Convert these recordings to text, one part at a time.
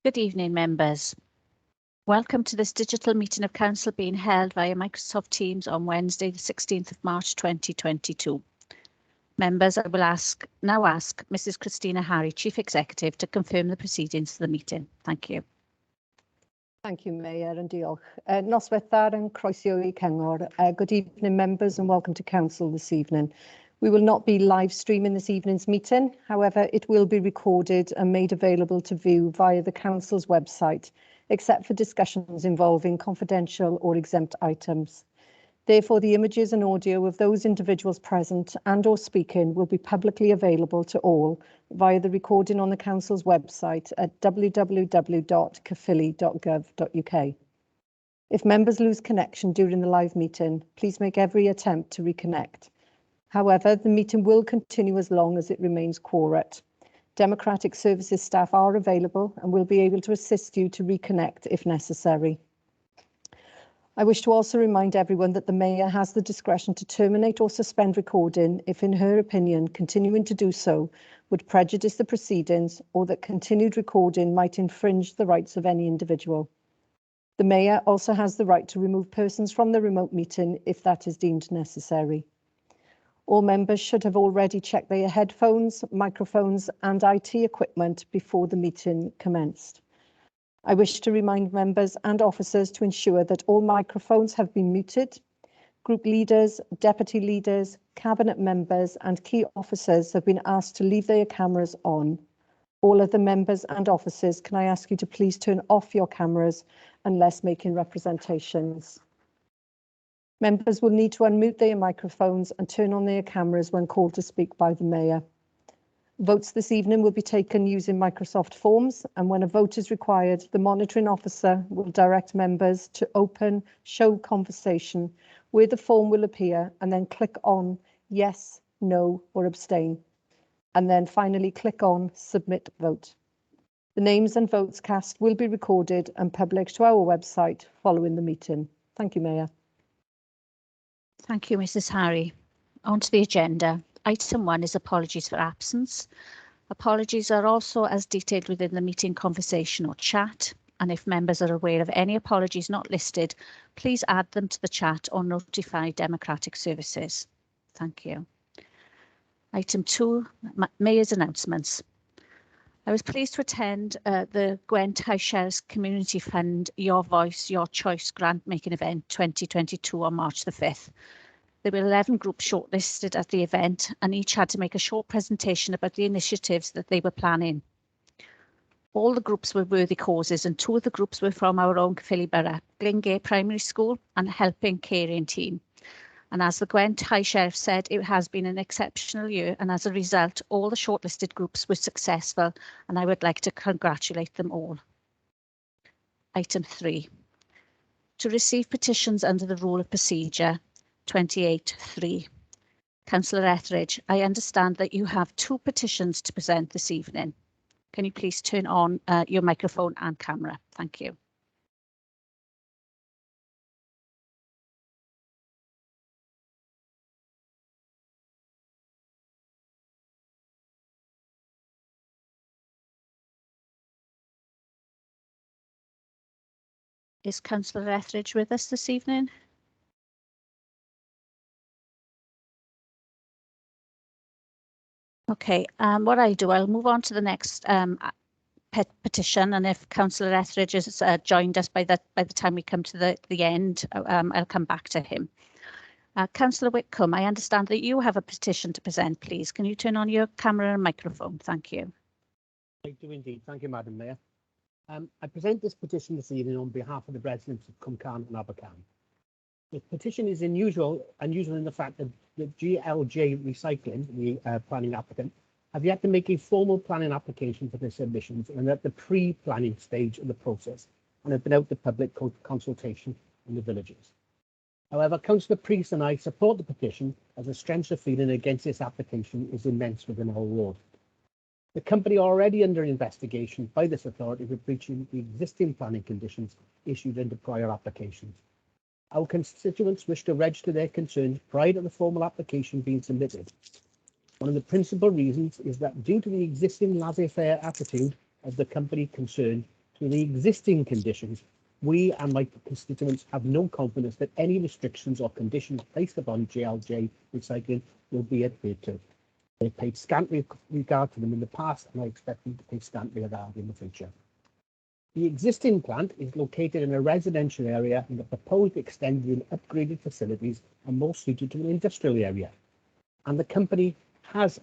Good evening, members. Welcome to this digital meeting of Council being held via Microsoft Teams on Wednesday, the 16th of March 2022. Members, I will now ask Mrs. Christina Harry, Chief Executive, to confirm the proceedings for the meeting. Thank you. Thank you, Mayor, and diolch. Noswaithar and croeso I Cyngor. Good evening, members, and welcome to Council this evening. We will not be live streaming this evening's meeting. However, it will be recorded and made available to view via the Council's website, except for discussions involving confidential or exempt items. Therefore, the images and audio of those individuals present and/or speaking will be publicly available to all via the recording on the Council's website at www.caerphilly.gov.uk. If members lose connection during the live meeting, please make every attempt to reconnect. However, the meeting will continue as long as it remains quorate. Democratic Services staff are available and will be able to assist you to reconnect if necessary. I wish to also remind everyone that the Mayor has the discretion to terminate or suspend recording if, in her opinion, continuing to do so would prejudice the proceedings or that continued recording might infringe the rights of any individual. The Mayor also has the right to remove persons from the remote meeting if that is deemed necessary. All members should have already checked their headphones, microphones and IT equipment before the meeting commenced. I wish to remind members and officers to ensure that all microphones have been muted. Group leaders, deputy leaders, cabinet members and key officers have been asked to leave their cameras on. All of the members and officers, can I ask you to please turn off your cameras unless making representations. Members will need to unmute their microphones and turn on their cameras when called to speak by the Mayor. Votes this evening will be taken using Microsoft Forms, and when a vote is required, the monitoring officer will direct members to open Show Conversation, where the form will appear, and then click on Yes, No, or Abstain, and then finally click on Submit Vote. The names and votes cast will be recorded and published to our website following the meeting. Thank you, Mayor. Thank you, Mrs. Harry. On to the agenda. Item 1 is apologies for absence. Apologies are also as detailed within the meeting conversation or chat, and if members are aware of any apologies not listed, please add them to the chat or notify Democratic Services. Thank you. Item 2, Mayor's announcements. I was pleased to attend the Gwent High Sheriff's Community Fund Your Voice, Your Choice grant making event 2022 on March the 5th. There were 11 groups shortlisted at the event and each had to make a short presentation about the initiatives that they were planning. All the groups were worthy causes and 2 of the groups were from our own Caerphilly Borough, Glingay Primary School and Helping Caring Team. And as the Gwent High Sheriff said, it has been an exceptional year and as a result, all the shortlisted groups were successful and I would like to congratulate them all. Item 3. To receive petitions under the Rule of Procedure 28.3. Councillor Etheridge, I understand that you have 2 petitions to present this evening. Can you please turn on your microphone and camera? Thank you. Is Councillor Etheridge with us this evening? Okay, what I do, I'll move on to the next petition, and if Councillor Etheridge has joined us by the time we come to the end, I'll come back to him. Councillor Whitcomb, I understand that you have a petition to present, please. Can you turn on your camera and microphone? Thank you. I do indeed. Thank you, Madam Mayor. I present this petition this evening on behalf of the residents of Cwmcarn and Abercarn. The petition is unusual in the fact that the GLJ Recycling, the planning applicant, have yet to make a formal planning application for their submissions and at the pre-planning stage of the process and have been out to public consultation in the villages. However, Councillor Priest and I support the petition as the strength of feeling against this application is immense within our ward. The company are already under investigation by this authority for breaching the existing planning conditions issued under prior applications. Our constituents wish to register their concerns prior to the formal application being submitted. One of the principal reasons is that due to the existing laissez-faire attitude of the company concerned to the existing conditions, we and my constituents have no confidence that any restrictions or conditions placed upon GLJ recycling will be adhered to. They've paid scant regard to them in the past, and I expect them to pay scant regard in the future. The existing plant is located in a residential area, and the proposed extended and upgraded facilities are more suited to an industrial area. And the company has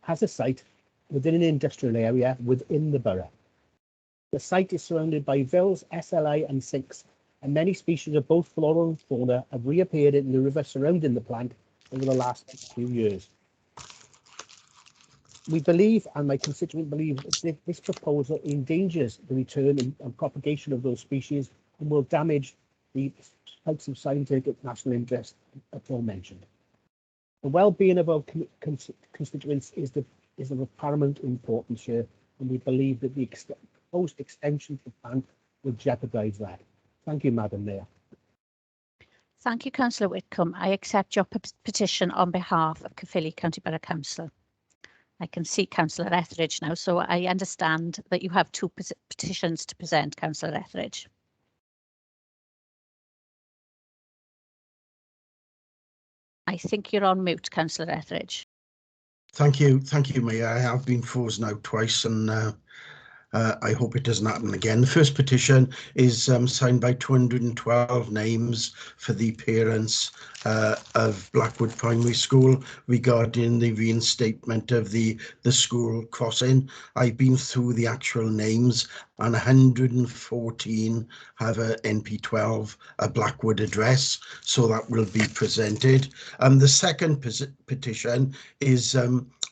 a site within an industrial area within the borough. The site is surrounded by villas, SLA and sinks, and many species of both flora and fauna have reappeared in the river surrounding the plant over the last few years. We believe, and my constituent believe, that this proposal endangers the return and propagation of those species and will damage the sites of scientific national interest aforementioned. The well-being of our constituents is of paramount importance here, and we believe that the proposed extension to the plan will jeopardise that. Thank you, Madam Mayor. Thank you, Councillor Whitcomb. I accept your petition on behalf of Caerphilly County Borough Council. I can see Councillor Etheridge now, so I understand that you have two petitions to present, Councillor Etheridge. I think you're on mute, Councillor Etheridge. Thank you, Mayor. I have been frozen out twice, and I hope it doesn't happen again. The first petition is signed by 212 names for the parents of Blackwood Primary School regarding the reinstatement of the school crossing. I've been through the actual names, and 114 have a NP12, a Blackwood address, so that will be presented. The second petition is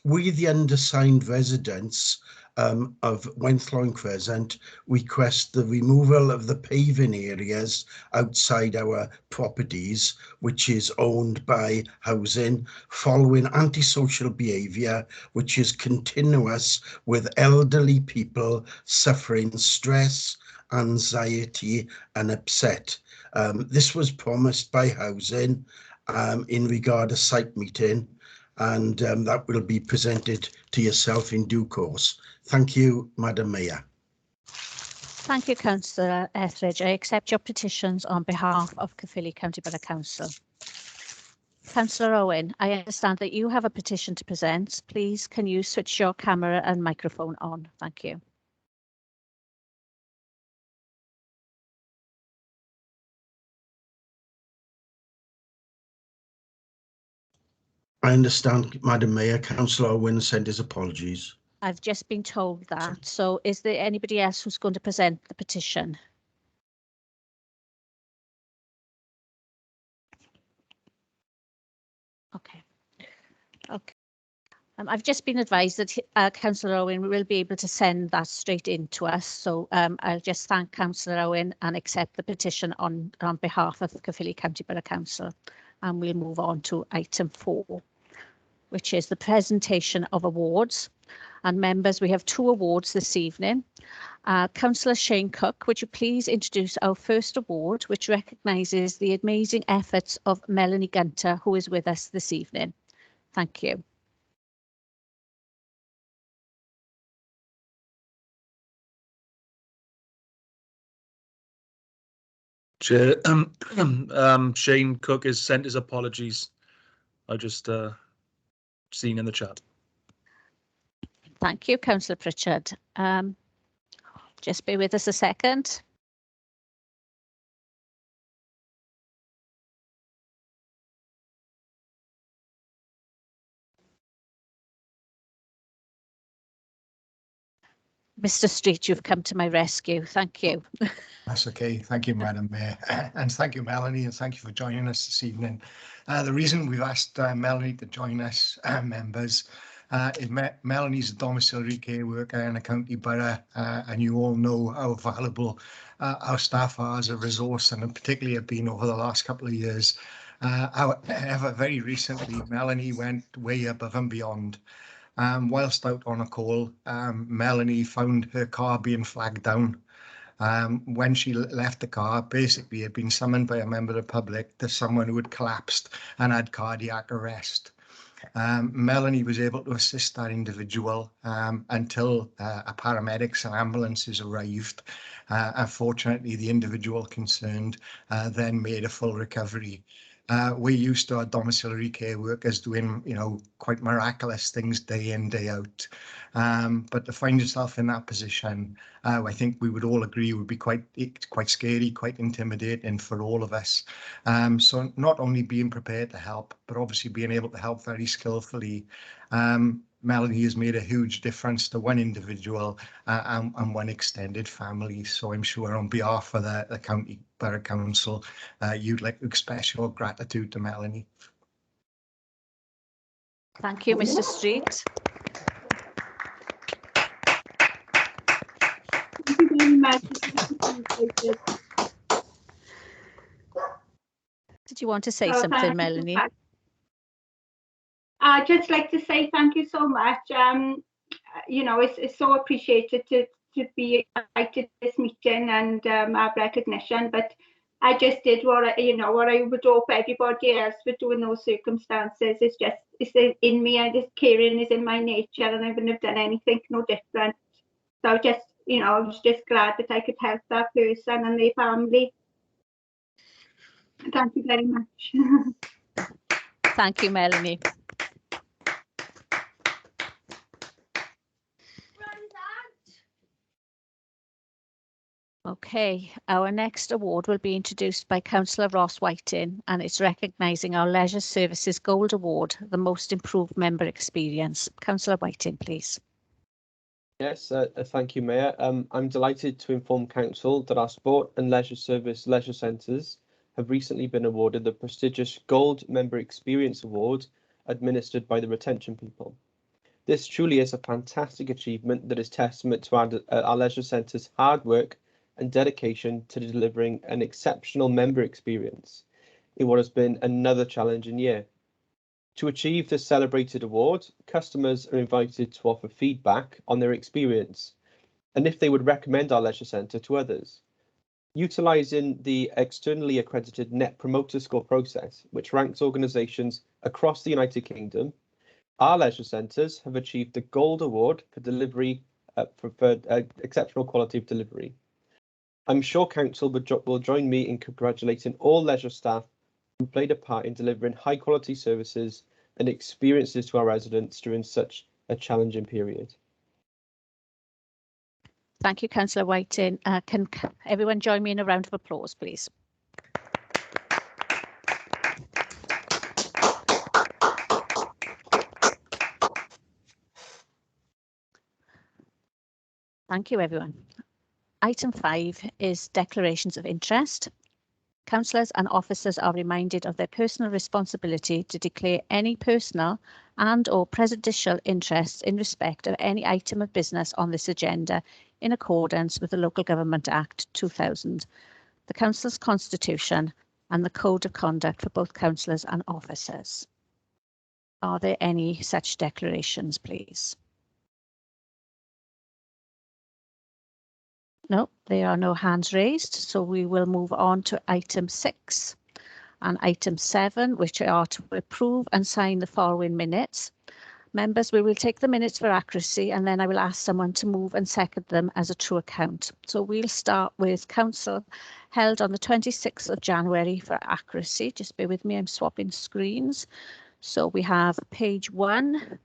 we, the undersigned residents of Wenthloin Crescent, request the removal of the paving areas outside our properties, which is owned by housing, following antisocial behaviour which is continuous with elderly people suffering stress, anxiety and upset. This was promised by housing in regard to site meeting, and that will be presented to yourself in due course. Thank you, Madam Mayor. Thank you, Councillor Etheridge. I accept your petitions on behalf of Caerphilly County Borough Council. Councillor Owen, I understand that you have a petition to present. Please, can you switch your camera and microphone on? Thank you. I understand, Madam Mayor, Councillor Owen sent his apologies. I've just been told that. So is there anybody else who's going to present the petition? Okay. I've just been advised that Councillor Owen will be able to send that straight in to us. So I'll just thank Councillor Owen and accept the petition on behalf of the Caerphilly County Borough Council. And we'll move on to item 4, which is the presentation of awards. And members, we have 2 awards this evening. Councillor Shane Cook, would you please introduce our first award, which recognises the amazing efforts of Melanie Gunter, who is with us this evening. Thank you. Chair, Shane Cook has sent his apologies. I just seen in the chat. Thank you, Councillor Pritchard. Just bear with us a second. Mr. Street, you've come to my rescue. Thank you. That's okay. Thank you, Madam Mayor. And thank you, Melanie, and thank you for joining us this evening. The reason we've asked Melanie to join us, members, is Melanie's a domiciliary care worker in a county borough, and you all know how valuable our staff are as a resource, and particularly have been over the last couple of years. However, very recently, Melanie went way above and beyond. Whilst out on a call, Melanie found her car being flagged down. When she left the car, basically had been summoned by a member of the public to someone who had collapsed and had cardiac arrest. Melanie was able to assist that individual until a paramedics and ambulances arrived. Unfortunately, the individual concerned then made a full recovery. We're used to our domiciliary care workers doing, quite miraculous things day in, day out. But to find yourself in that position, I think we would all agree would be quite scary, quite intimidating for all of us. So not only being prepared to help, but obviously being able to help very skillfully. Melanie has made a huge difference to one individual and one extended family. So I'm sure on behalf of the County Borough Council, you'd like to express your gratitude to Melanie. Thank you, Mr. Street. Thank you very much. Did you want to say something, Melanie? I'd just like to say thank you so much. It's so appreciated to be invited to this meeting and have recognition. But I just did what I would hope everybody else would do in those circumstances. It's in me, and this caring is in my nature, and I wouldn't have done anything no different. So I was just glad that I could help that person and their family. Thank you very much. Thank you, Melanie. Okay, our next award will be introduced by Councillor Ross Whiting, and it's recognising our Leisure Services Gold Award, the most improved member experience. Councillor Whiting, please. Yes, thank you, Mayor. I'm delighted to inform Council that our Sport and Leisure Service leisure centres have recently been awarded the prestigious Gold Member Experience Award administered by the Retention People. This truly is a fantastic achievement that is testament to our leisure centres' hard work and dedication to delivering an exceptional member experience in what has been another challenging year. To achieve this celebrated award, customers are invited to offer feedback on their experience and if they would recommend our leisure centre to others. Utilising the externally accredited Net Promoter Score process, which ranks organisations across the United Kingdom, our leisure centres have achieved the Gold Award for delivery for exceptional quality of delivery. I'm sure Council will join me in congratulating all leisure staff who played a part in delivering high quality services and experiences to our residents during such a challenging period. Thank you, Councillor Whiting. Can everyone join me in a round of applause, please? Thank you, everyone. Item 5 is declarations of interest. Councillors and officers are reminded of their personal responsibility to declare any personal and/or prejudicial interests in respect of any item of business on this agenda in accordance with the Local Government Act 2000, the Council's Constitution and the Code of Conduct for both councillors and officers. Are there any such declarations, please? No, there are no hands raised, so we will move on to item 6 and item 7, which are to approve and sign the following minutes. Members, we will take the minutes for accuracy, and then I will ask someone to move and second them as a true account. So we'll start with council held on the 26th of January for accuracy. Just bear with me, I'm swapping screens. So we have page 1,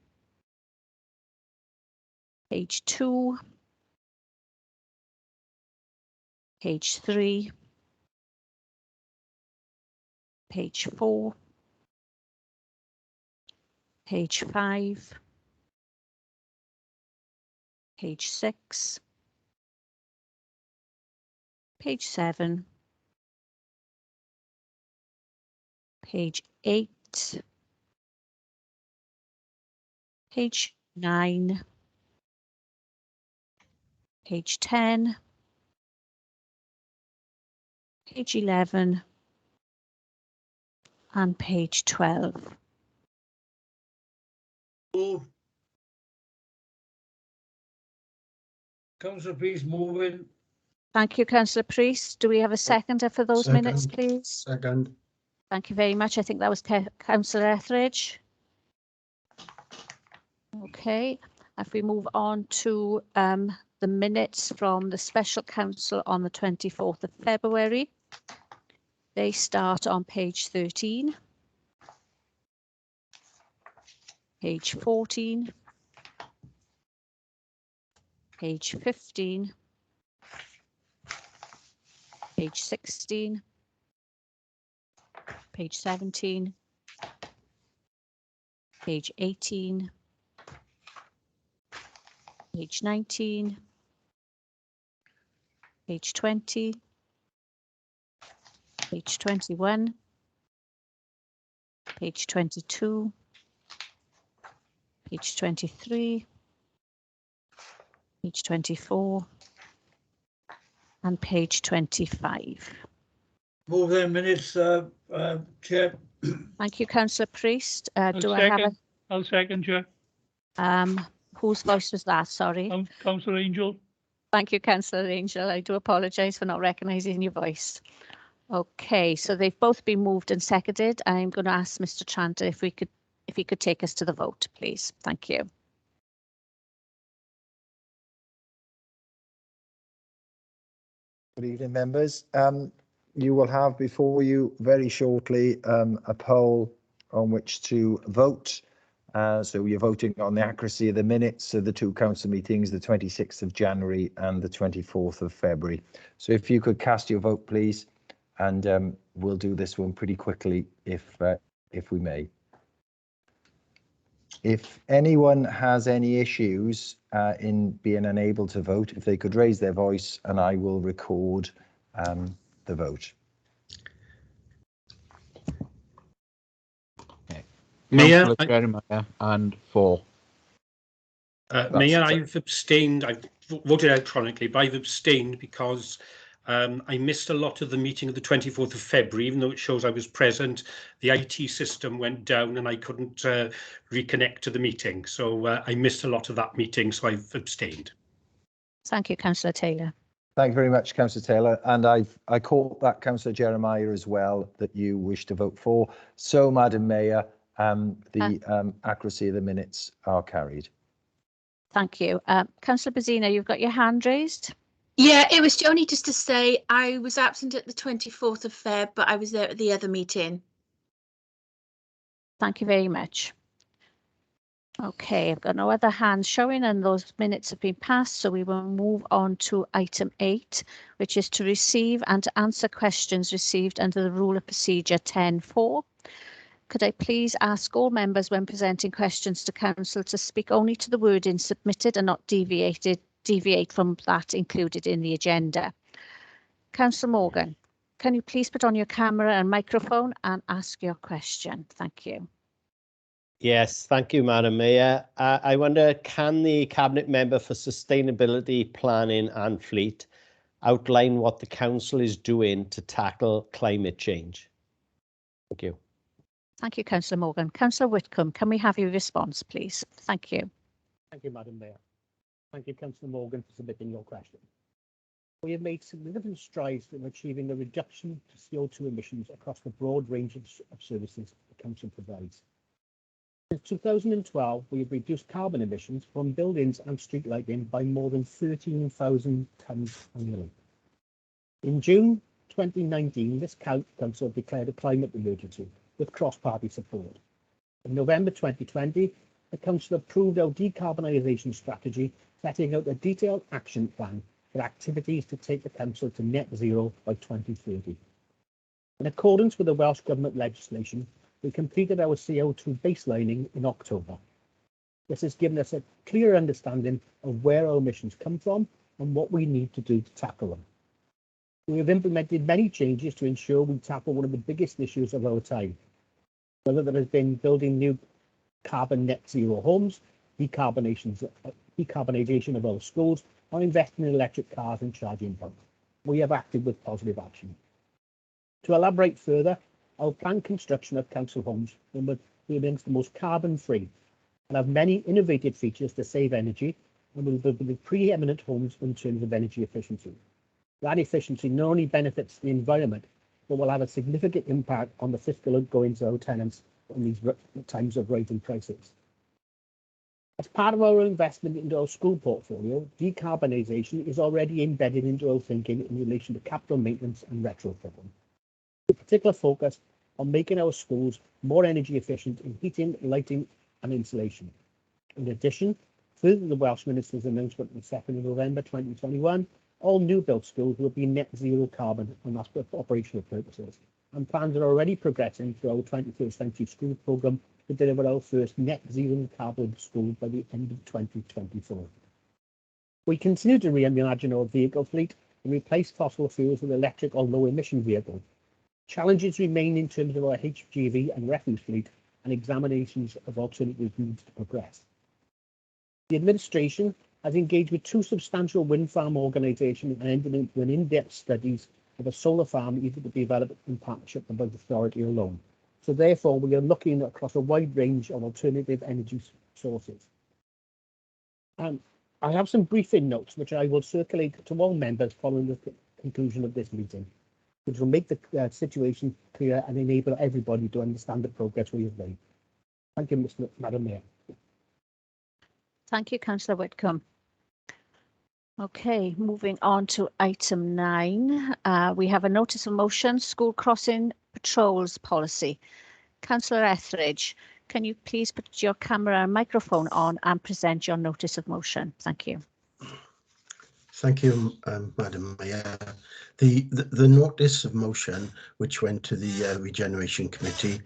page 2, page 3, page 4, page 5, page 6, page 7, page 8, page 9, page 10, page 11, and page 12. Move. Councillor Priest moving. Thank you, Councillor Priest. Do we have a seconder for those minutes, please? Second. Thank you very much. I think that was Councillor Etheridge. Okay, if we move on to the minutes from the special council on the 24th of February. They start on page 13, page 14, page 15, page 16, page 17, page 18, page 19, page 20, page 21, page 22, page 23, page 24, and page 25. Move them minutes, Chair. Thank you, Councillor Priest. I'll Do I have second. I'll second, Chair. whose voice was that? Sorry. Councillor Angel. Thank you, Councillor Angel. I do apologise for not recognising your voice. Okay, so they've both been moved and seconded. I'm going to ask Mr. Tranter if he could take us to the vote, please. Thank you. Good evening, members. You will have before you very shortly a poll on which to vote. So you're voting on the accuracy of the minutes of the two council meetings, the 26th of January and the 24th of February. So if you could cast your vote, please, and we'll do this one pretty quickly if we may. If anyone has any issues in being unable to vote, if they could raise their voice and I will record the vote. Okay. Mayor, Jeremiah and 4. Mayor, I've abstained. I've voted electronically, but I've abstained because I missed a lot of the meeting of the 24th of February, even though it shows I was present. The IT system went down and I couldn't reconnect to the meeting. So I missed a lot of that meeting, so I've abstained. Thank you, Councillor Taylor. Thank you very much, Councillor Taylor. And I caught that, Councillor Jeremiah, as well, that you wish to vote for. So, Madam Mayor, the accuracy of the minutes are carried. Thank you. Councillor Bazina, you've got your hand raised. Yeah, it was only just to say I was absent at the 24th of Feb, but I was there at the other meeting. Thank you very much. Okay, I've got no other hands showing and those minutes have been passed, so we will move on to item 8, which is to receive and to answer questions received under the Rule of Procedure 10.4. Could I please ask all members when presenting questions to Council to speak only to the wording submitted and not deviate from that included in the agenda. Councillor Morgan, can you please put on your camera and microphone and ask your question? Thank you. Yes, thank you, Madam Mayor. I wonder, can the Cabinet Member for Sustainability, Planning and Fleet outline what the Council is doing to tackle climate change? Thank you. Thank you, Councillor Morgan. Councillor Whitcomb, can we have your response, please? Thank you. Thank you, Madam Mayor. Thank you, Councillor Morgan, for submitting your question. We have made significant strides in achieving a reduction to CO2 emissions across the broad range of services the Council provides. Since 2012, we have reduced carbon emissions from buildings and street lighting by more than 13,000 tonnes annually. In June 2019, this Council declared a climate emergency with cross-party support. In November 2020, the Council approved our decarbonisation strategy, setting out a detailed action plan for activities to take the Council to net zero by 2030. In accordance with the Welsh Government legislation, we completed our CO2 baselining in October. This has given us a clear understanding of where our emissions come from and what we need to do to tackle them. We have implemented many changes to ensure we tackle one of the biggest issues of our time, whether that has been building new carbon net zero homes, decarbonisation of our schools, or investing in electric cars and charging points. We have acted with positive action. To elaborate further, our planned construction of council homes will be amongst the most carbon-free and have many innovative features to save energy and will be the preeminent homes in terms of energy efficiency. That efficiency not only benefits the environment, but will have a significant impact on the fiscal outgoings of our tenants in these times of rising prices. As part of our investment into our school portfolio, decarbonisation is already embedded into our thinking in relation to capital maintenance and retrofitting, with particular focus on making our schools more energy efficient in heating, lighting and insulation. In addition, further the Welsh Minister's announcement on the 2nd of November 2021, all new built schools will be net zero carbon, and that's for operational purposes. And plans are already progressing through our 21st century school programme to deliver our first net zero carbon school by the end of 2024. We continue to reimagine our vehicle fleet and replace fossil fuels with electric or low emission vehicles. Challenges remain in terms of our HGV and refuse fleet, and examinations of alternative routes to progress. The administration has engaged with two substantial wind farm organisations and entered into an in-depth studies of a solar farm either to be developed in partnership with the authority alone. So therefore, we are looking across a wide range of alternative energy sources. I have some briefing notes which I will circulate to all members following the conclusion of this meeting, which will make the situation clear and enable everybody to understand the progress we have made. Thank you, Madam Mayor. Thank you, Councillor Whitcomb. Okay, moving on to item 9. We have a notice of motion, school crossing patrols policy. Councillor Etheridge, can you please put your camera and microphone on and present your notice of motion? Thank you. Thank you, Madam Mayor. The notice of motion, which went to the Regeneration Committee,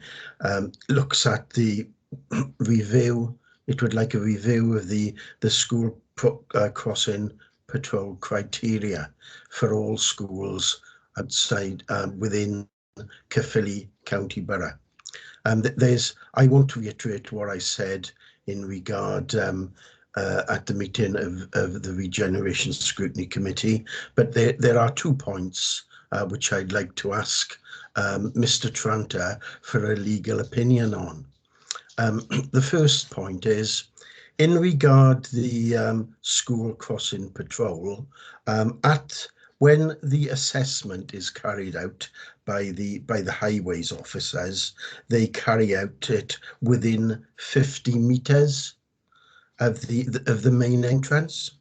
looks at the review. It would like a review of the school crossing patrol criteria for all schools outside within Caerphilly County Borough. I want to reiterate what I said in regard at the meeting of the Regeneration Scrutiny Committee, but there are 2 points which I'd like to ask Mr. Tranter for a legal opinion on. The first point is, in regard to the school crossing patrol, when the assessment is carried out by the highways officers, they carry out it within 50 metres of the main entrance.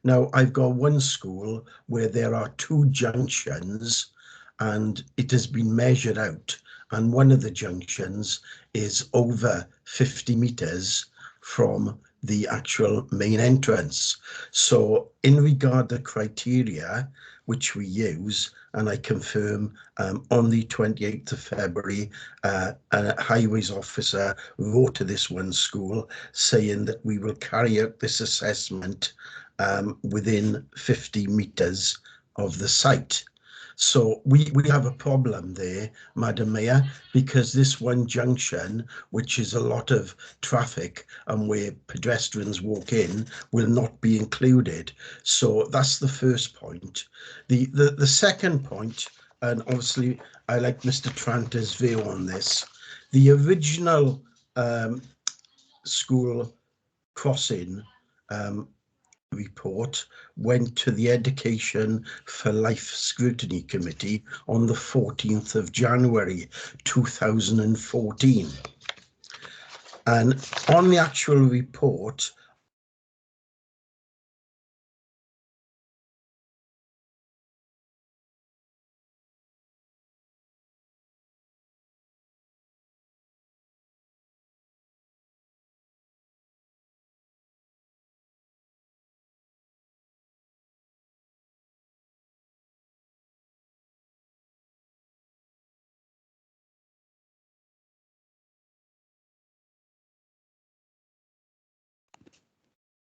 Now, I've got one school where there are 2 junctions, and it has been measured out, and one of the junctions is over 50 metres from the actual main entrance. So in regard to the criteria which we use, and I confirm on the 28th of February, a highways officer wrote to this one school saying that we will carry out this assessment within 50 metres of the site. So we have a problem there, Madam Mayor, because this one junction, which is a lot of traffic and where pedestrians walk in, will not be included. So that's the first point. The second point, and obviously I like Mr. Tranter's view on this, the original school crossing report went to the Education for Life Scrutiny Committee on the 14th of January 2014. And on the actual report,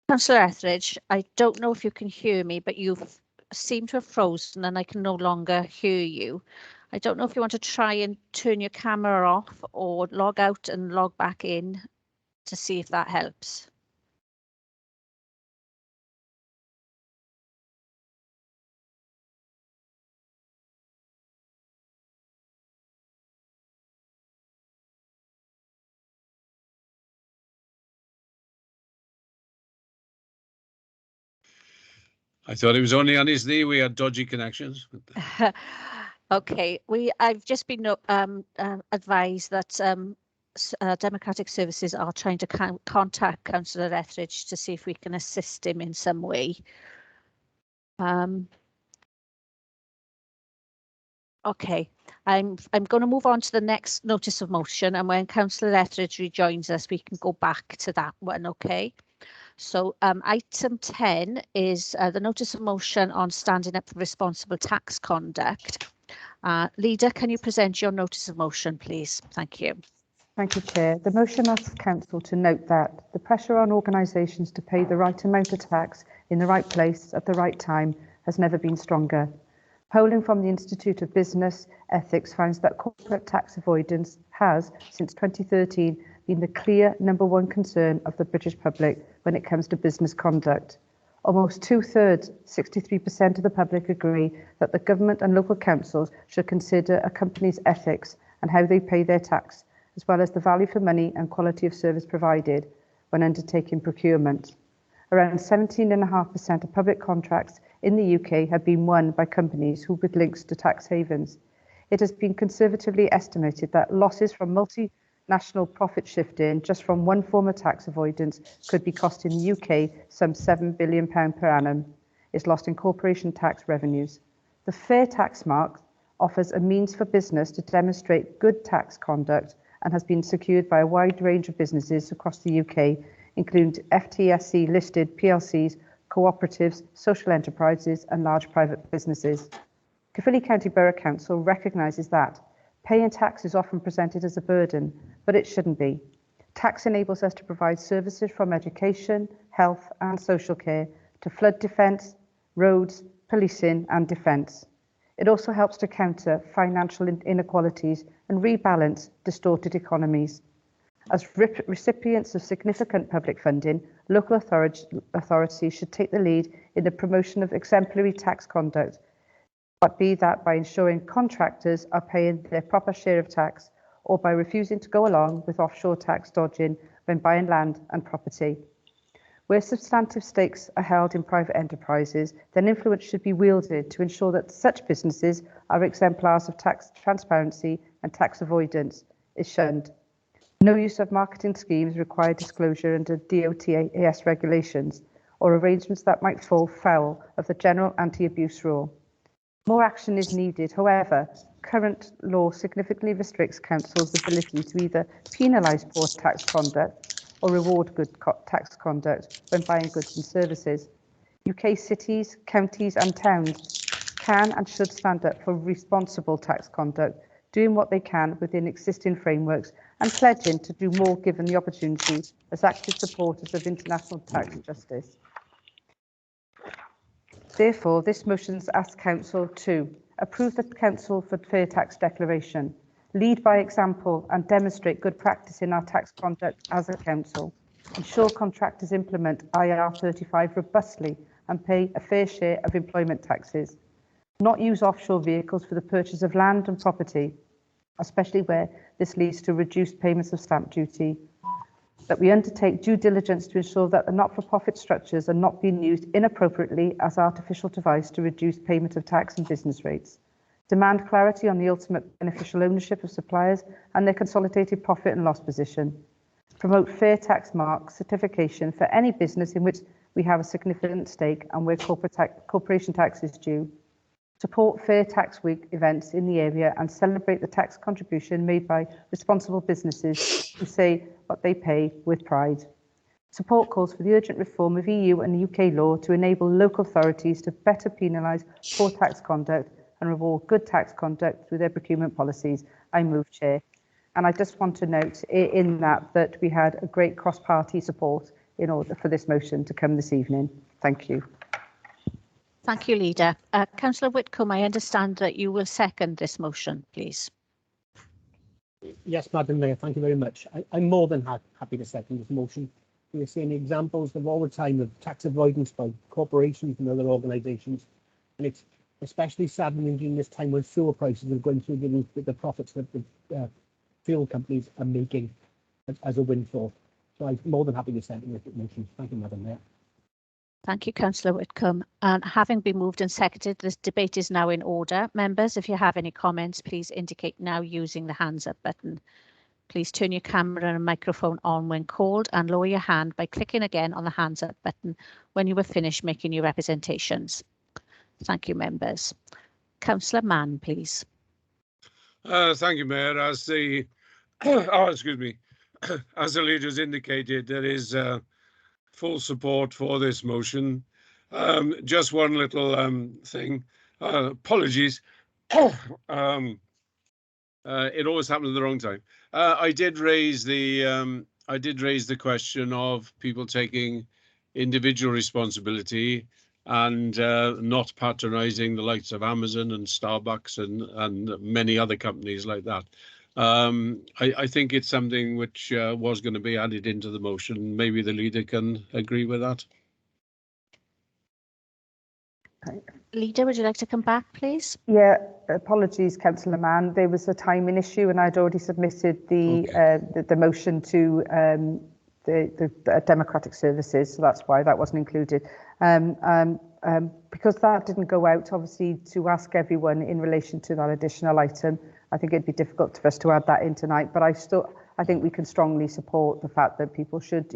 Councillor Etheridge, I don't know if you can hear me, but you seem to have frozen and I can no longer hear you. I don't know if you want to try and turn your camera off or log out and log back in to see if that helps. I thought it was only on his knee we had dodgy connections. Okay, I've just been advised that Democratic Services are trying to contact Councillor Etheridge to see if we can assist him in some way. Okay, I'm going to move on to the next notice of motion, and when Councillor Etheridge rejoins us, we can go back to that one. Okay. So item 10 is the notice of motion on standing up for responsible tax conduct. Leader, can you present your notice of motion, please? Thank you. Thank you, Chair. The motion asks Council to note that the pressure on organisations to pay the right amount of tax in the right place at the right time has never been stronger. Polling from the Institute of Business Ethics finds that corporate tax avoidance has, since 2013, been the clear #1 concern of the British public when it comes to business conduct. Almost 2/3, 63% of the public agree that the government and local councils should consider a company's ethics and how they pay their tax, as well as the value for money and quality of service provided when undertaking procurement. Around 17.5% of public contracts in the UK have been won by companies who with links to tax havens. It has been conservatively estimated that losses from multinational profit shifting just from one form of tax avoidance could be costing the UK some £7 billion per annum is lost in corporation tax revenues. The Fair Tax Mark offers a means for business to demonstrate good tax conduct and has been secured by a wide range of businesses across the UK, including FTSE listed PLCs, cooperatives, social enterprises and large private businesses. Caerphilly County Borough Council recognises that paying tax is often presented as a burden, but it shouldn't be. Tax enables us to provide services from education, health and social care to flood defence, roads, policing and defence. It also helps to counter financial inequalities and rebalance distorted economies. As recipients of significant public funding, local authorities should take the lead in the promotion of exemplary tax conduct, but be that by ensuring contractors are paying their proper share of tax or by refusing to go along with offshore tax dodging when buying land and property. Where substantive stakes are held in private enterprises, then influence should be wielded to ensure that such businesses are exemplars of tax transparency and tax avoidance is shunned. No use of marketing schemes require disclosure under DOTAS regulations or arrangements that might fall foul of the general anti-abuse rule. More action is needed. However, current law significantly restricts councils' ability to either penalise poor tax conduct or reward good tax conduct when buying goods and services. UK cities, counties and towns can and should stand up for responsible tax conduct, doing what they can within existing frameworks and pledging to do more given the opportunity as active supporters of international tax justice. Therefore, this motion asks Council to approve the Council for Fair Tax Declaration, lead by example and demonstrate good practice in our tax conduct as a Council, ensure contractors implement IR35 robustly and pay a fair share of employment taxes, not use offshore vehicles for the purchase of land and property, especially where this leads to reduced payments of stamp duty, that we undertake due diligence to ensure that the not-for-profit structures are not being used inappropriately as artificial device to reduce payment of tax and business rates, demand clarity on the ultimate beneficial ownership of suppliers and their consolidated profit and loss position, promote fair tax mark certification for any business in which we have a significant stake and where corporation tax is due, support Fair Tax Week events in the area and celebrate the tax contribution made by responsible businesses who say what they pay with pride. Support calls for the urgent reform of EU and UK law to enable local authorities to better penalise poor tax conduct and reward good tax conduct through their procurement policies. I move, Chair. And I just want to note in that we had a great cross-party support in order for this motion to come this evening. Thank you. Thank you, Leader. Councillor Whitcomb, I understand that you will second this motion, please. Yes, Madam Mayor, thank you very much. I'm more than happy to second this motion. We're seeing examples of all the time of tax avoidance by corporations and other organisations, and it's especially saddening during this time when fuel prices are going through the roof with the profits that the fuel companies are making as a windfall. So I'm more than happy to second this motion. Thank you, Madam Mayor. Thank you, Councillor Whitcomb. And having been moved and seconded, this debate is now in order. Members, if you have any comments, please indicate now using the hands up button. Please turn your camera and microphone on when called and lower your hand by clicking again on the hands up button when you are finished making your representations. Thank you, members. Councillor Mann, please. Thank you, Mayor. As the excuse me, as the leaders indicated, there is full support for this motion. Just one little thing. Apologies. It always happens at the wrong time. I did raise the question of people taking individual responsibility and not patronising the likes of Amazon and Starbucks and many other companies like that. I think it's something which was going to be added into the motion. Maybe the leader can agree with that. Leader, would you like to come back, please? Yeah, apologies, Councillor Mann. There was a timing issue, and I'd already submitted the motion to the Democratic Services, so that's why that wasn't included. Because that didn't go out, obviously, to ask everyone in relation to that additional item, I think it'd be difficult for us to add that in tonight. But I think we can strongly support the fact that people should,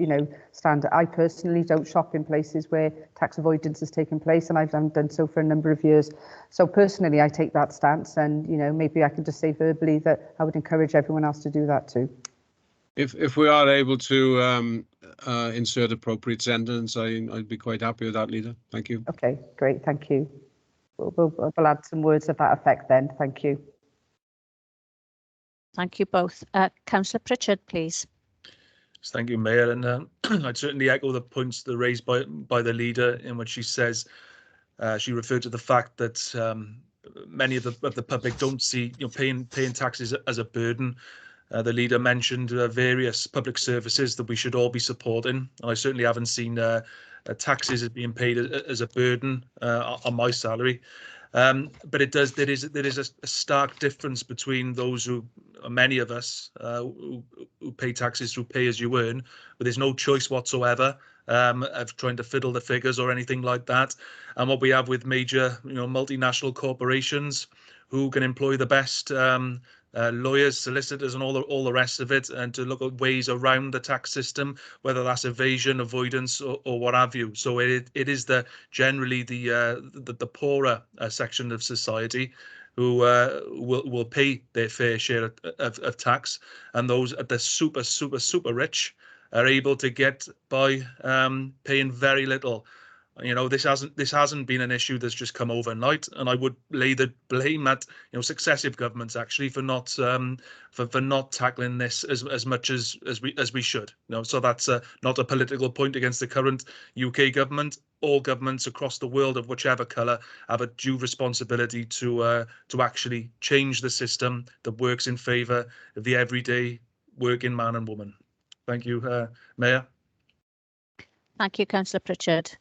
stand. I personally don't shop in places where tax avoidance has taken place, and I've done so for a number of years. So personally, I take that stance, and maybe I can just say verbally that I would encourage everyone else to do that too. If we are able to insert appropriate sentence, I'd be quite happy with that, Leader. Thank you. Okay, great. Thank you. We'll add some words of that effect then. Thank you. Thank you both. Councillor Pritchard, please. Thank you, Mayor. And I'd certainly echo the points that are raised by the leader, in which she says she referred to the fact that many of the public don't see paying taxes as a burden. The leader mentioned various public services that we should all be supporting. I certainly haven't seen taxes being paid as a burden on my salary. But there is a stark difference between those many of us who pay taxes through pay as you earn, but there's no choice whatsoever of trying to fiddle the figures or anything like that. And what we have with major multinational corporations who can employ the best lawyers, solicitors, and all the rest of it, and to look at ways around the tax system, whether that's evasion, avoidance, or what have you. So it is generally the poorer section of society who will pay their fair share of tax, and those at the super rich are able to get by paying very little. This hasn't been an issue that's just come overnight, and I would lay the blame at successive governments actually for not tackling this as much as we should. So that's not a political point against the current UK government. All governments across the world of whichever colour have a due responsibility to actually change the system that works in favour of the everyday working man and woman. Thank you, Mayor. Thank you, Councillor Pritchard.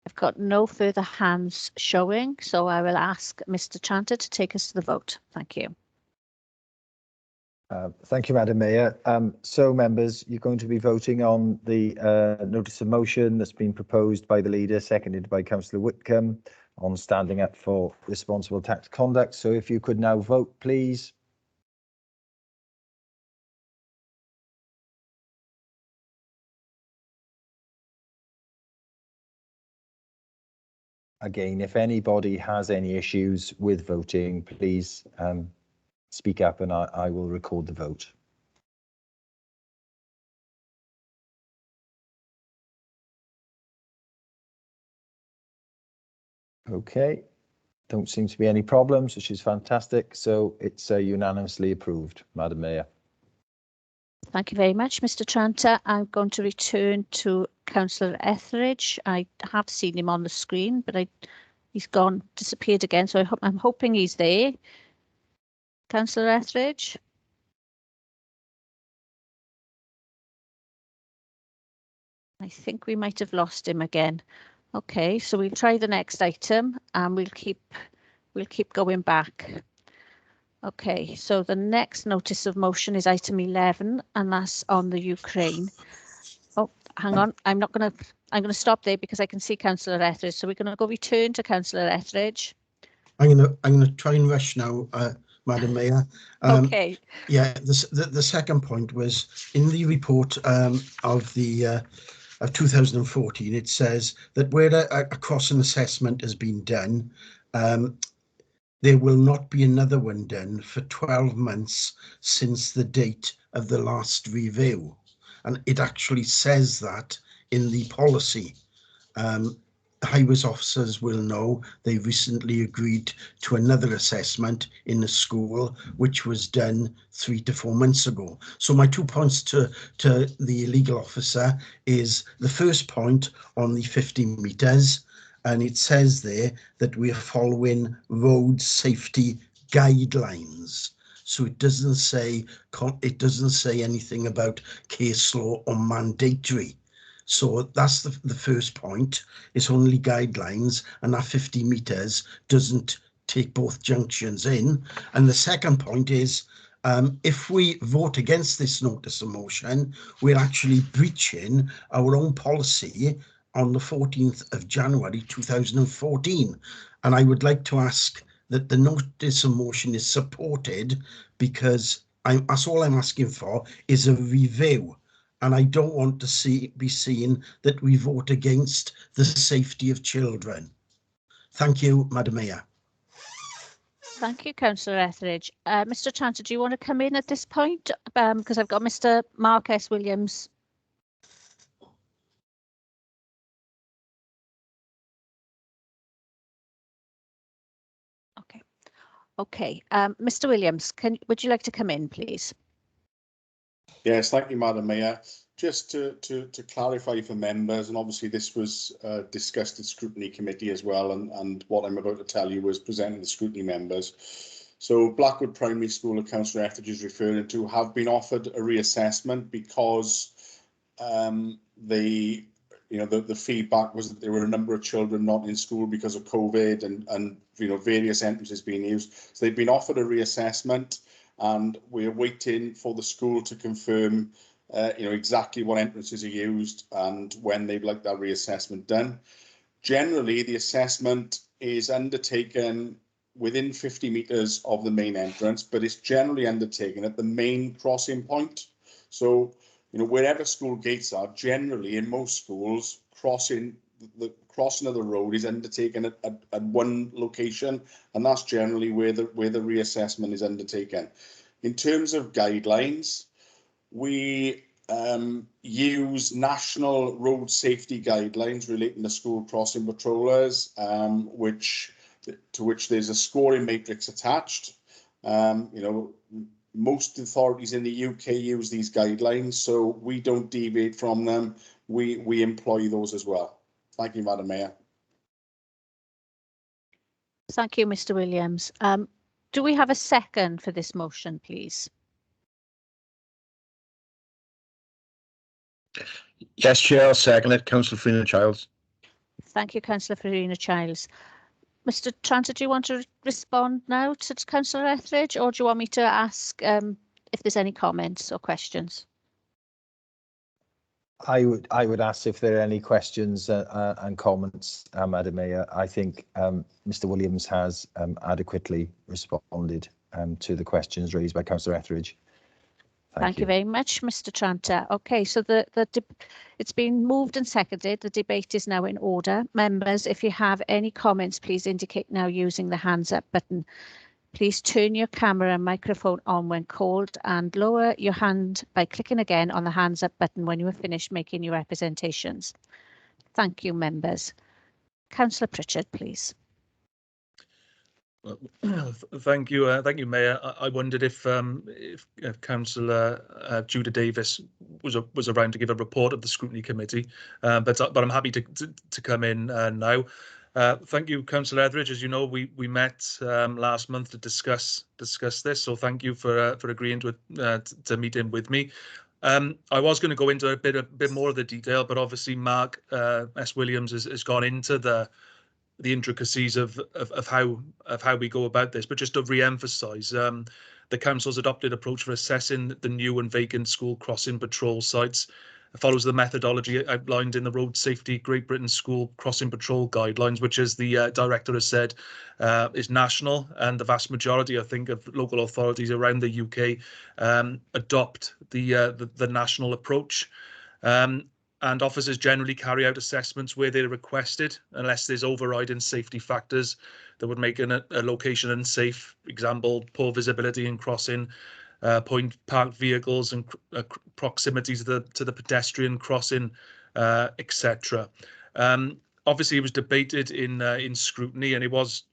I've got no further hands showing, so I will ask Mr. Chanter to take us to the vote. Thank you. Thank you, Madam Mayor. So, members, you're going to be voting on the notice of motion that's been proposed by the leader, seconded by Councillor Whitcomb, on standing up for responsible tax conduct. So if you could now vote, please. Again, if anybody has any issues with voting, please speak up and I will record the vote. Okay, don't seem to be any problems, which is fantastic. So it's unanimously approved, Madam Mayor. Thank you very much, Mr. Tranter. I'm going to return to Councillor Etheridge. I have seen him on the screen, but he's disappeared again. So I'm hoping he's there. Councillor Etheridge. I think we might have lost him again. Okay, so we'll try the next item and we'll keep going back. Okay, so the next notice of motion is item 11, and that's on the Ukraine. Oh, hang on. I'm going to stop there because I can see Councillor Etheridge. So we're going to go return to Councillor Etheridge. I'm going to try and rush now. Madam Mayor. Okay. Yeah, the second point was in the report of 2014. It says that where a crossing assessment has been done, there will not be another one done for 12 months since the date of the last review. And it actually says that in the policy. Highways officers will know they recently agreed to another assessment in the school, which was done 3 to 4 months ago. So my 2 points to the legal officer is the first point on the 50 metres, and it says there that we are following road safety guidelines. So it doesn't say anything about case law or mandatory. So that's the first point. It's only guidelines, and that 50 metres doesn't take both junctions in. And the second point is, if we vote against this notice of motion, we're actually breaching our own policy on the 14th of January 2014. And I would like to ask that the notice of motion is supported, because that's all I'm asking for is a review. And I don't want to be seen that we vote against the safety of children. Thank you, Madam Mayor. Thank you, Councillor Etheridge. Mr. Chanter, do you want to come in at this point? Because I've got Mr. Mark S. Williams. Okay. Okay. Mr. Williams, would you like to come in, please? Yes, thank you, Madam Mayor. Just to clarify for members, and obviously this was discussed at Scrutiny Committee as well, and what I'm about to tell you was presented to the Scrutiny members. So Blackwood Primary School, that Councillor Etheridge is referring to, have been offered a reassessment because the feedback was that there were a number of children not in school because of COVID and various entrances being used. So they've been offered a reassessment, and we're waiting for the school to confirm exactly what entrances are used and when they'd like that reassessment done. Generally, the assessment is undertaken within 50 metres of the main entrance, but it's generally undertaken at the main crossing point. So, wherever school gates are, generally in most schools, crossing of the road is undertaken at one location, and that's generally where the reassessment is undertaken. In terms of guidelines, we use national road safety guidelines relating to school crossing patrollers, to which there's a scoring matrix attached. Most authorities in the UK use these guidelines, so we don't deviate from them. We employ those as well. Thank you, Madam Mayor. Thank you, Mr. Williams. Do we have a second for this motion, please? Yes, Chair, I'll second it. Councillor Farina-Childs. Thank you, Councillor Farina-Childs. Mr. Tranter, do you want to respond now to Councillor Etheridge, or do you want me to ask if there's any comments or questions? I would ask if there are any questions and comments, Madam Mayor. I think Mr. Williams has adequately responded to the questions raised by Councillor Etheridge. Thank you very much, Mr. Tranter. Okay, so it's been moved and seconded. The debate is now in order. Members, if you have any comments, please indicate now using the hands up button. Please turn your camera and microphone on when called, and lower your hand by clicking again on the hands up button when you are finished making your representations. Thank you, members. Councillor Pritchard, please. Thank you, Mayor. I wondered if Councillor Judah Davis was around to give a report of the Scrutiny Committee, but I'm happy to come in now. Thank you, Councillor Etheridge. As you know, we met last month to discuss this, so thank you for agreeing to meet in with me. I was going to go into a bit more of the detail, but obviously Mark S. Williams has gone into the intricacies of how we go about this. But just to re-emphasise, the council's adopted approach for assessing the new and vacant school crossing patrol sites follows the methodology outlined in the Road Safety Great Britain School Crossing Patrol Guidelines, which, as the Director has said, is national, and the vast majority, I think, of local authorities around the UK adopt the national approach. And officers generally carry out assessments where they're requested, unless there's overriding safety factors that would make a location unsafe. Example, poor visibility in crossing, point parked vehicles, and proximity to the pedestrian crossing, etc. Obviously, it was debated in scrutiny, and it was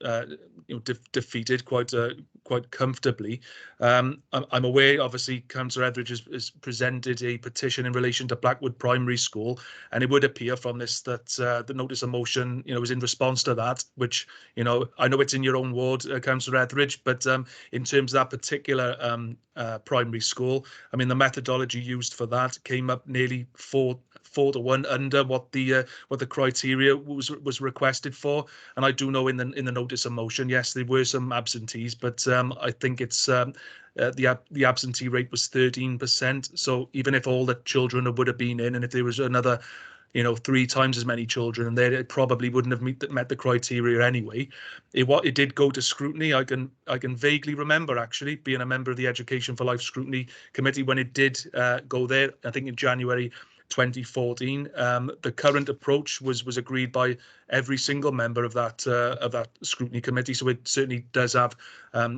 defeated quite comfortably. I'm aware, obviously, Councillor Etheridge has presented a petition in relation to Blackwood Primary School, and it would appear from this that the notice of motion, was in response to that. Which, I know it's in your own ward, Councillor Etheridge, but in terms of that particular primary school, I mean, the methodology used for that came up nearly 4 to 1 under what the criteria was requested for. And I do know in the notice of motion, yes, there were some absentees, but I think it's the absentee rate was 13%. So even if all the children would have been in, and if there was another 3 times as many children in there, it probably wouldn't have met the criteria anyway. It did go to scrutiny. I can vaguely remember, actually, being a member of the Education for Life Scrutiny Committee when it did go there, I think in January 2014. The current approach was agreed by every single member of that scrutiny committee, so it certainly does have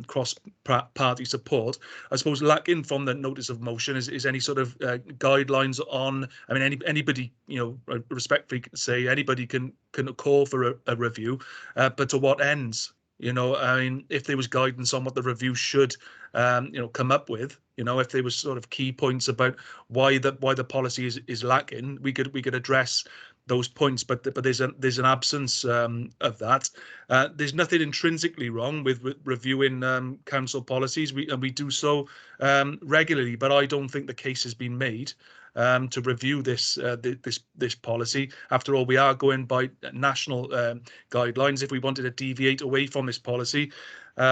cross-party support. I suppose lacking from the notice of motion is any sort of guidelines on. I mean, anybody, respectfully say anybody can call for a review, but to what ends? I mean, if there was guidance on what the review should, come up with, if there was sort of key points about why the policy is lacking, we could address those points. But there's an absence of that. There's nothing intrinsically wrong with reviewing council policies. We do so regularly, but I don't think the case has been made to review this policy. After all, we are going by national guidelines. If we wanted to deviate away from this policy,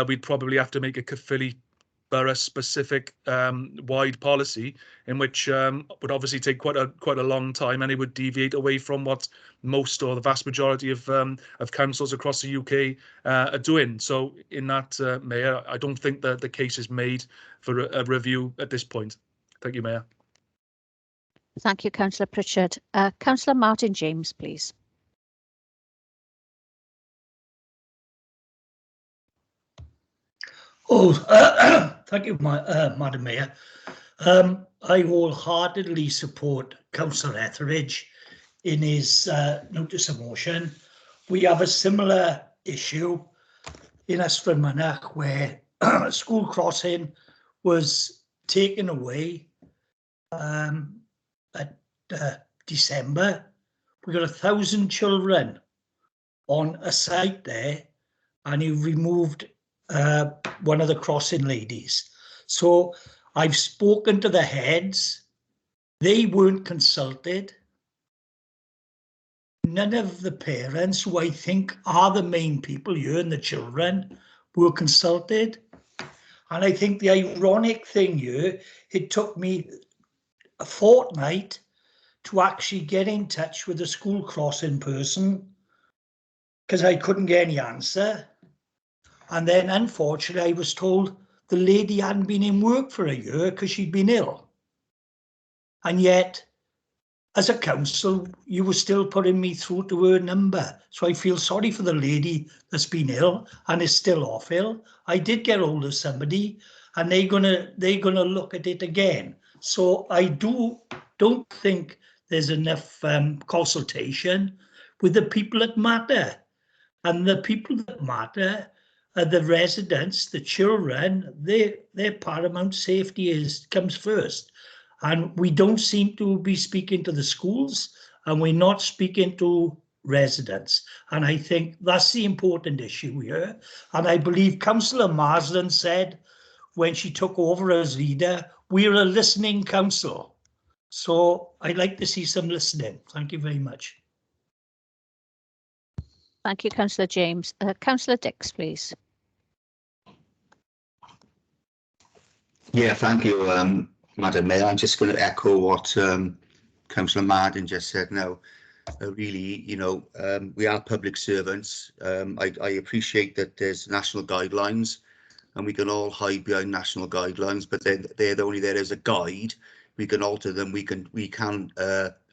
we'd probably have to make a Caerphilly borough specific wide policy, in which would obviously take quite a long time, and it would deviate away from what most or the vast majority of councils across the UK are doing. So in that, Mayor, I don't think that the case is made for a review at this point. Thank you, Mayor. Thank you, Councillor Pritchard. Councillor Martin James, please. Thank you, Madam Mayor. I wholeheartedly support Councillor Etheridge in his notice of motion. We have a similar issue in Ysfrymynach where a school crossing was taken away at December. We got 1,000 children on a site there, and he removed one of the crossing ladies. So I've spoken to the heads. They weren't consulted. None of the parents, who I think are the main people here, and the children, were consulted. And I think the ironic thing here, it took me a fortnight to actually get in touch with the school crossing person because I couldn't get any answer. And then, unfortunately, I was told the lady hadn't been in work for a year because she'd been ill. And yet, as a council, you were still putting me through to her number. So I feel sorry for the lady that's been ill and is still off ill. I did get hold of somebody, and they're gonna look at it again. So I don't think there's enough consultation with the people that matter. And the people that matter are the residents, the children. Their paramount safety comes first. And we don't seem to be speaking to the schools, and we're not speaking to residents. And I think that's the important issue here. And I believe Councillor Marsden said when she took over as leader, we're a listening council. So I'd like to see some listening. Thank you very much. Thank you, Councillor James. Councillor Dix, please. Yeah, thank you, Madam Mayor. I'm just going to echo what Councillor Martin just said now, really, you know, we are public servants. I appreciate that there's national guidelines and we can all hide behind national guidelines, but they're only there as a guide. We can alter them. We can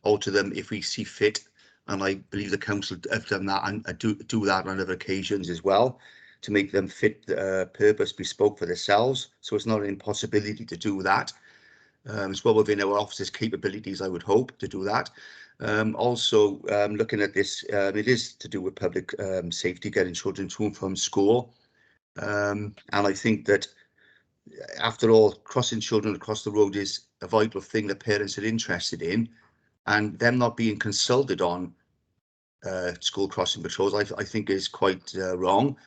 alter them if we see fit. And I believe the council have done that and do that on other occasions as well, to make them fit purpose, bespoke for themselves. So it's not an impossibility to do that. It's well within our office's capabilities, I would hope, to do that. Also, looking at this, it is to do with public safety, getting children to and from school. And I think that, after all, crossing children across the road is a vital thing that parents are interested in, and them not being consulted on school crossing patrols, I think is quite wrong.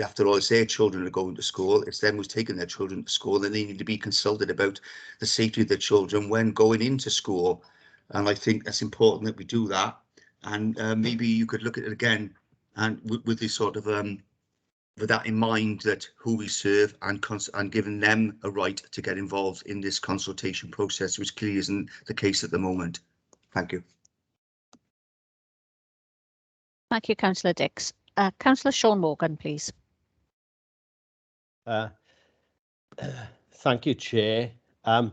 After all, it's their children are going to school. It's them who's taking their children to school, and they need to be consulted about the safety of their children when going into school. And I think that's important that we do that. And maybe you could look at it again, and with this sort of with that in mind, that who we serve and giving them a right to get involved in this consultation process, which clearly isn't the case at the moment. Thank you. Thank you, Councillor Dix. Councillor Sean Morgan, please. Thank you, Chair. And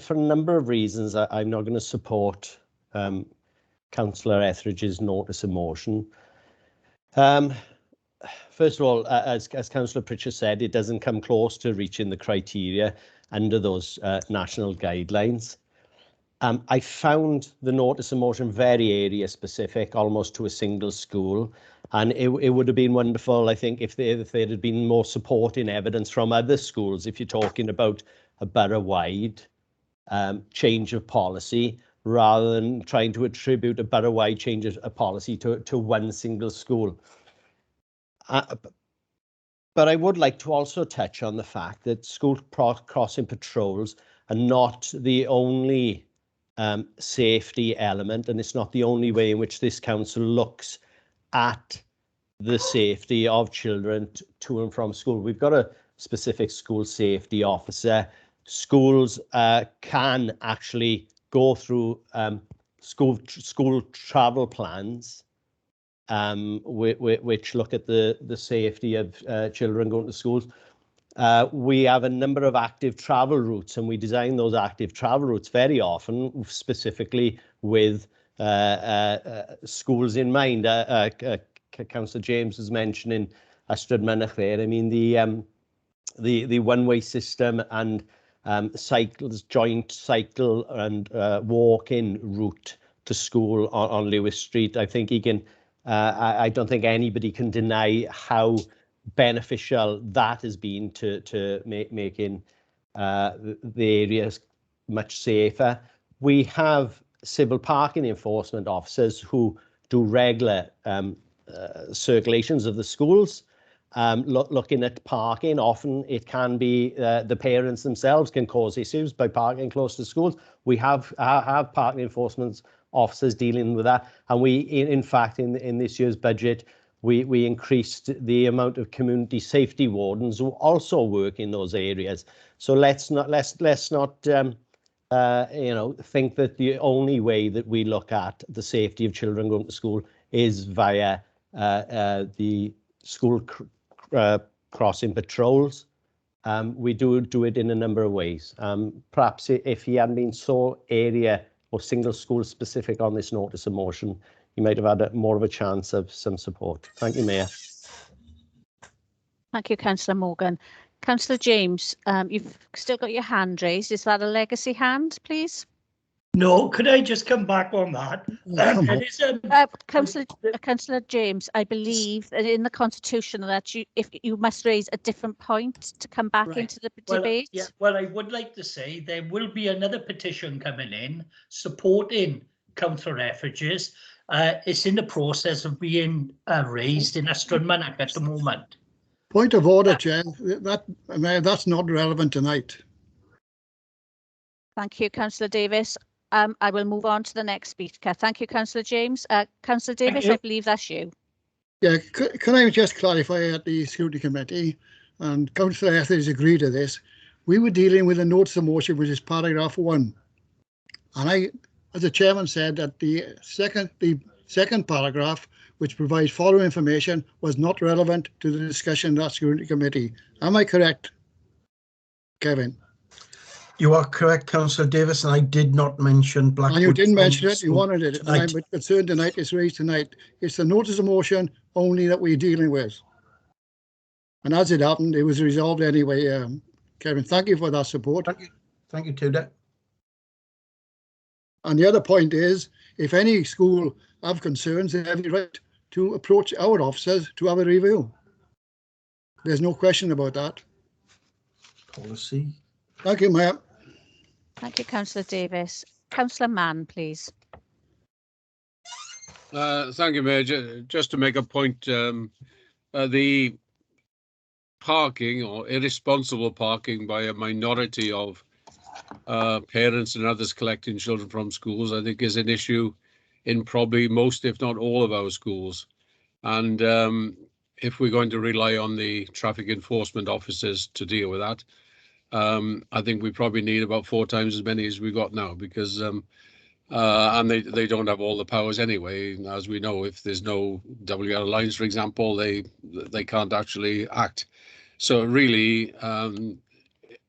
for a number of reasons, I'm not going to support Councillor Etheridge's notice of motion. First of all, as Councillor Pritchard said, it doesn't come close to reaching the criteria under those national guidelines. I found the notice of motion very area specific, almost to a single school, and it would have been wonderful, I think, if there had been more supporting evidence from other schools, if you're talking about a borough-wide change of policy, rather than trying to attribute a borough-wide change of policy to one single school. But I would like to also touch on the fact that school crossing patrols are not the only safety element, and it's not the only way in which this council looks at the safety of children to and from school. We've got a specific school safety officer. Schools can actually go through school travel plans which look at the safety of children going to schools. We have a number of active travel routes, and we design those active travel routes very often specifically with schools in mind. Councillor James was mentioning Ystrad Mynach there. I mean, the one-way system and cycles, joint cycle and walk-in route to school on Lewis Street. I think he can. I don't think anybody can deny how beneficial that has been to making the areas much safer. We have civil parking enforcement officers who do regular circulations of the schools, looking at parking. Often it can be the parents themselves can cause issues by parking close to schools. We have parking enforcement officers dealing with that, and we in fact in this year's budget we increased the amount of community safety wardens who also work in those areas. So let's not you know, think that the only way that we look at the safety of children going to school is via the school crossing patrols. We do it in a number of ways. Perhaps if he hadn't been so area or single school specific on this notice of motion, you might have had more of a chance of some support. Thank you, Mayor. Thank you, Councillor Morgan. Councillor James, you've still got your hand raised. Is that a legacy hand, please? No, could I just come back on that? Councillor James, I believe that in the Constitution that you must raise a different point to come back into the debate. Yeah, well, I would like to say there will be another petition coming in supporting Councillor Etheridge's. It's in the process of being raised in Ystrad Mynach at the moment. Point of order, Chair. That's not relevant tonight. Thank you, Councillor Davis. I will move on to the next speaker. Thank you, Councillor James. Councillor Davis, I believe that's you. Yeah, can I just clarify at the Security Committee, and Councillor Etheridge agreed to this, we were dealing with a notice of motion which is paragraph 1. And as the chairman said, that the second paragraph, which provides following information, was not relevant to the discussion at that security committee. Am I correct, Kevin? You are correct, Councillor Davis, and I did not mention Blackwood. And you didn't mention Primary it, you School wanted it, tonight. and I'm concerned tonight, it's raised tonight. It's the notice of motion only that we're dealing with. And as it happened, it was resolved anyway. Kevin, thank you for that support. Thank you, Tudor. And the other point is, if any school have concerns, they have the right to approach our officers to have a review. There's no question about that. Policy. Thank you, Mayor. Thank you, Councillor Davis. Councillor Mann, please. Thank you, Mayor. Just to make a point, the parking or irresponsible parking by a minority of parents and others collecting children from schools, I think is an issue in probably most, if not all, of our schools. And if we're going to rely on the traffic enforcement officers to deal with that, I think we probably need about 4 times as many as we got now, because and they don't have all the powers anyway. As we know, if there's no WL lines, for example, they can't actually act. So really,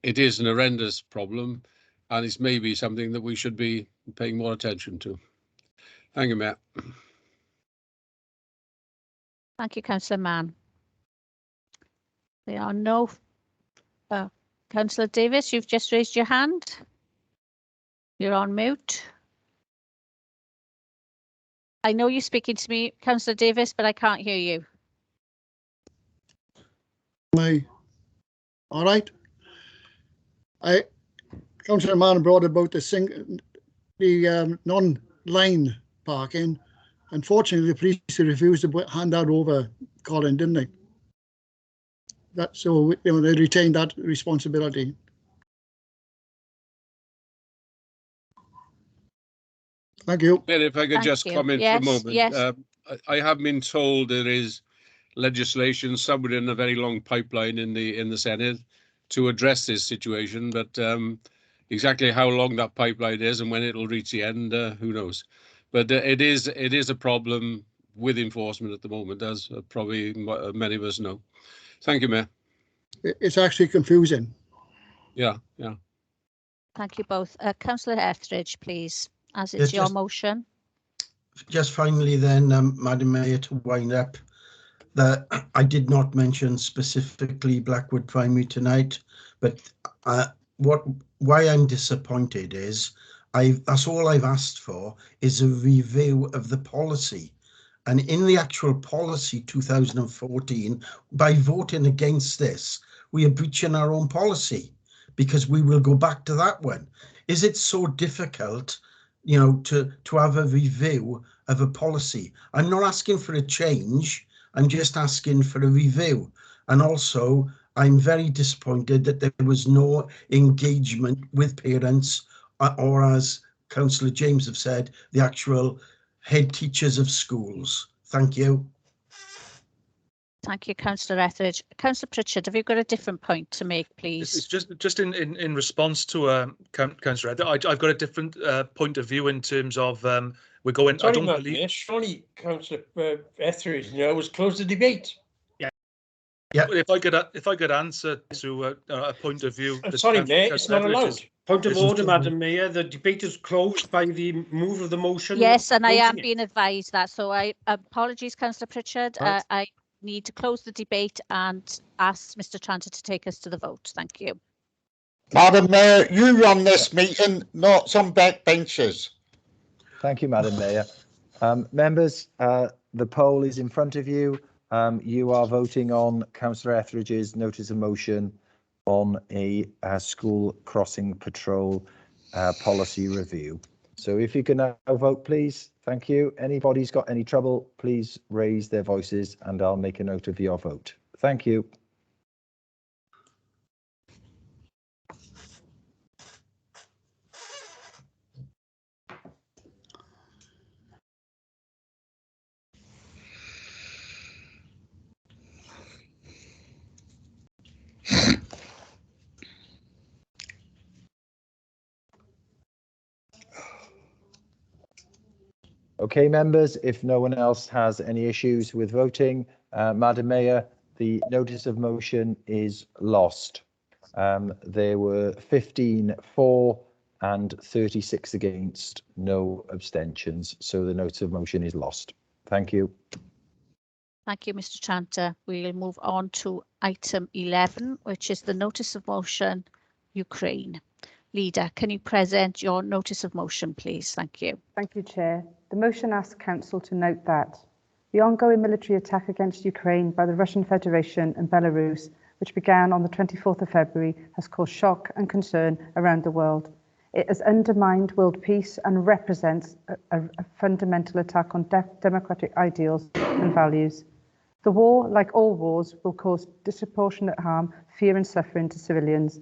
it is an horrendous problem, and it's maybe something that we should be paying more attention to. Thank you, Matt. Thank you, Councillor Mann. There are no... Councillor Davis, you've just raised your hand. You're on mute. I know you're speaking to me, Councillor Davis, but I can't hear you. All right. Councillor Mann brought about the non-line parking. Unfortunately, the police refused to hand that over, Colin, didn't they? So they retained that responsibility. Thank you. Ben, if I could just comment for a moment. Yes. I have been told there is legislation somewhere in a very long pipeline in the Senate to address this situation, but exactly how long that pipeline is and when it'll reach the end, who knows? But it is a problem with enforcement at the moment, as probably many of us know. Thank you, Mayor. It's actually confusing. Yeah. Thank you both. Councillor Etheridge, please, as it's your motion. Just finally then, Madam Mayor, to wind up, that I did not mention specifically Blackwood Primary tonight, but why I'm disappointed is that's all I've asked for is a review of the policy. And in the actual policy 2014, by voting against this, we are breaching our own policy, because we will go back to that one. Is it so difficult, to have a review of a policy? I'm not asking for a change. I'm just asking for a review. And also, I'm very disappointed that there was no engagement with parents, or as Councillor James have said, the actual head teachers of schools. Thank you. Thank you, Councillor Etheridge. Councillor Pritchard, have you got a different point to make, please? It's just in response to Councillor Etheridge, I've got a different point of view in terms of we're going. Sorry, I don't believe. Surely, Councillor Etheridge, was close the debate. Yeah. If I could answer to a point of view. Sorry, Mayor, it's not allowed. Point of order, Madam Mayor. The debate is closed by the move of the motion. Yes, and I am being advised that. So apologies, Councillor Pritchard. Right. I need to close the debate and ask Mr. Tranter to take us to the vote. Thank you. Madam Mayor, you run this meeting, not some backbenchers. Thank you, Madam Mayor. Members, the poll is in front of you. You are voting on Councillor Etheridge's notice of motion on a school crossing patrol policy review. So if you can now vote, please. Thank you. Anybody's got any trouble, please raise their voices and I'll make a note of your vote. Thank you. Okay, members, if no one else has any issues with voting, Madam Mayor, the notice of motion is lost. There were 15 for and 36 against, no abstentions. So the notice of motion is lost. Thank you. Thank you, Mr. Tranter. We'll move on to item 11, which is the notice of motion, Ukraine. Leader, can you present your notice of motion, please? Thank you. Thank you, Chair. The motion asks Council to note that the ongoing military attack against Ukraine by the Russian Federation and Belarus, which began on the 24th of February, has caused shock and concern around the world. It has undermined world peace and represents a fundamental attack on democratic ideals and values. The war, like all wars, will cause disproportionate harm, fear and suffering to civilians.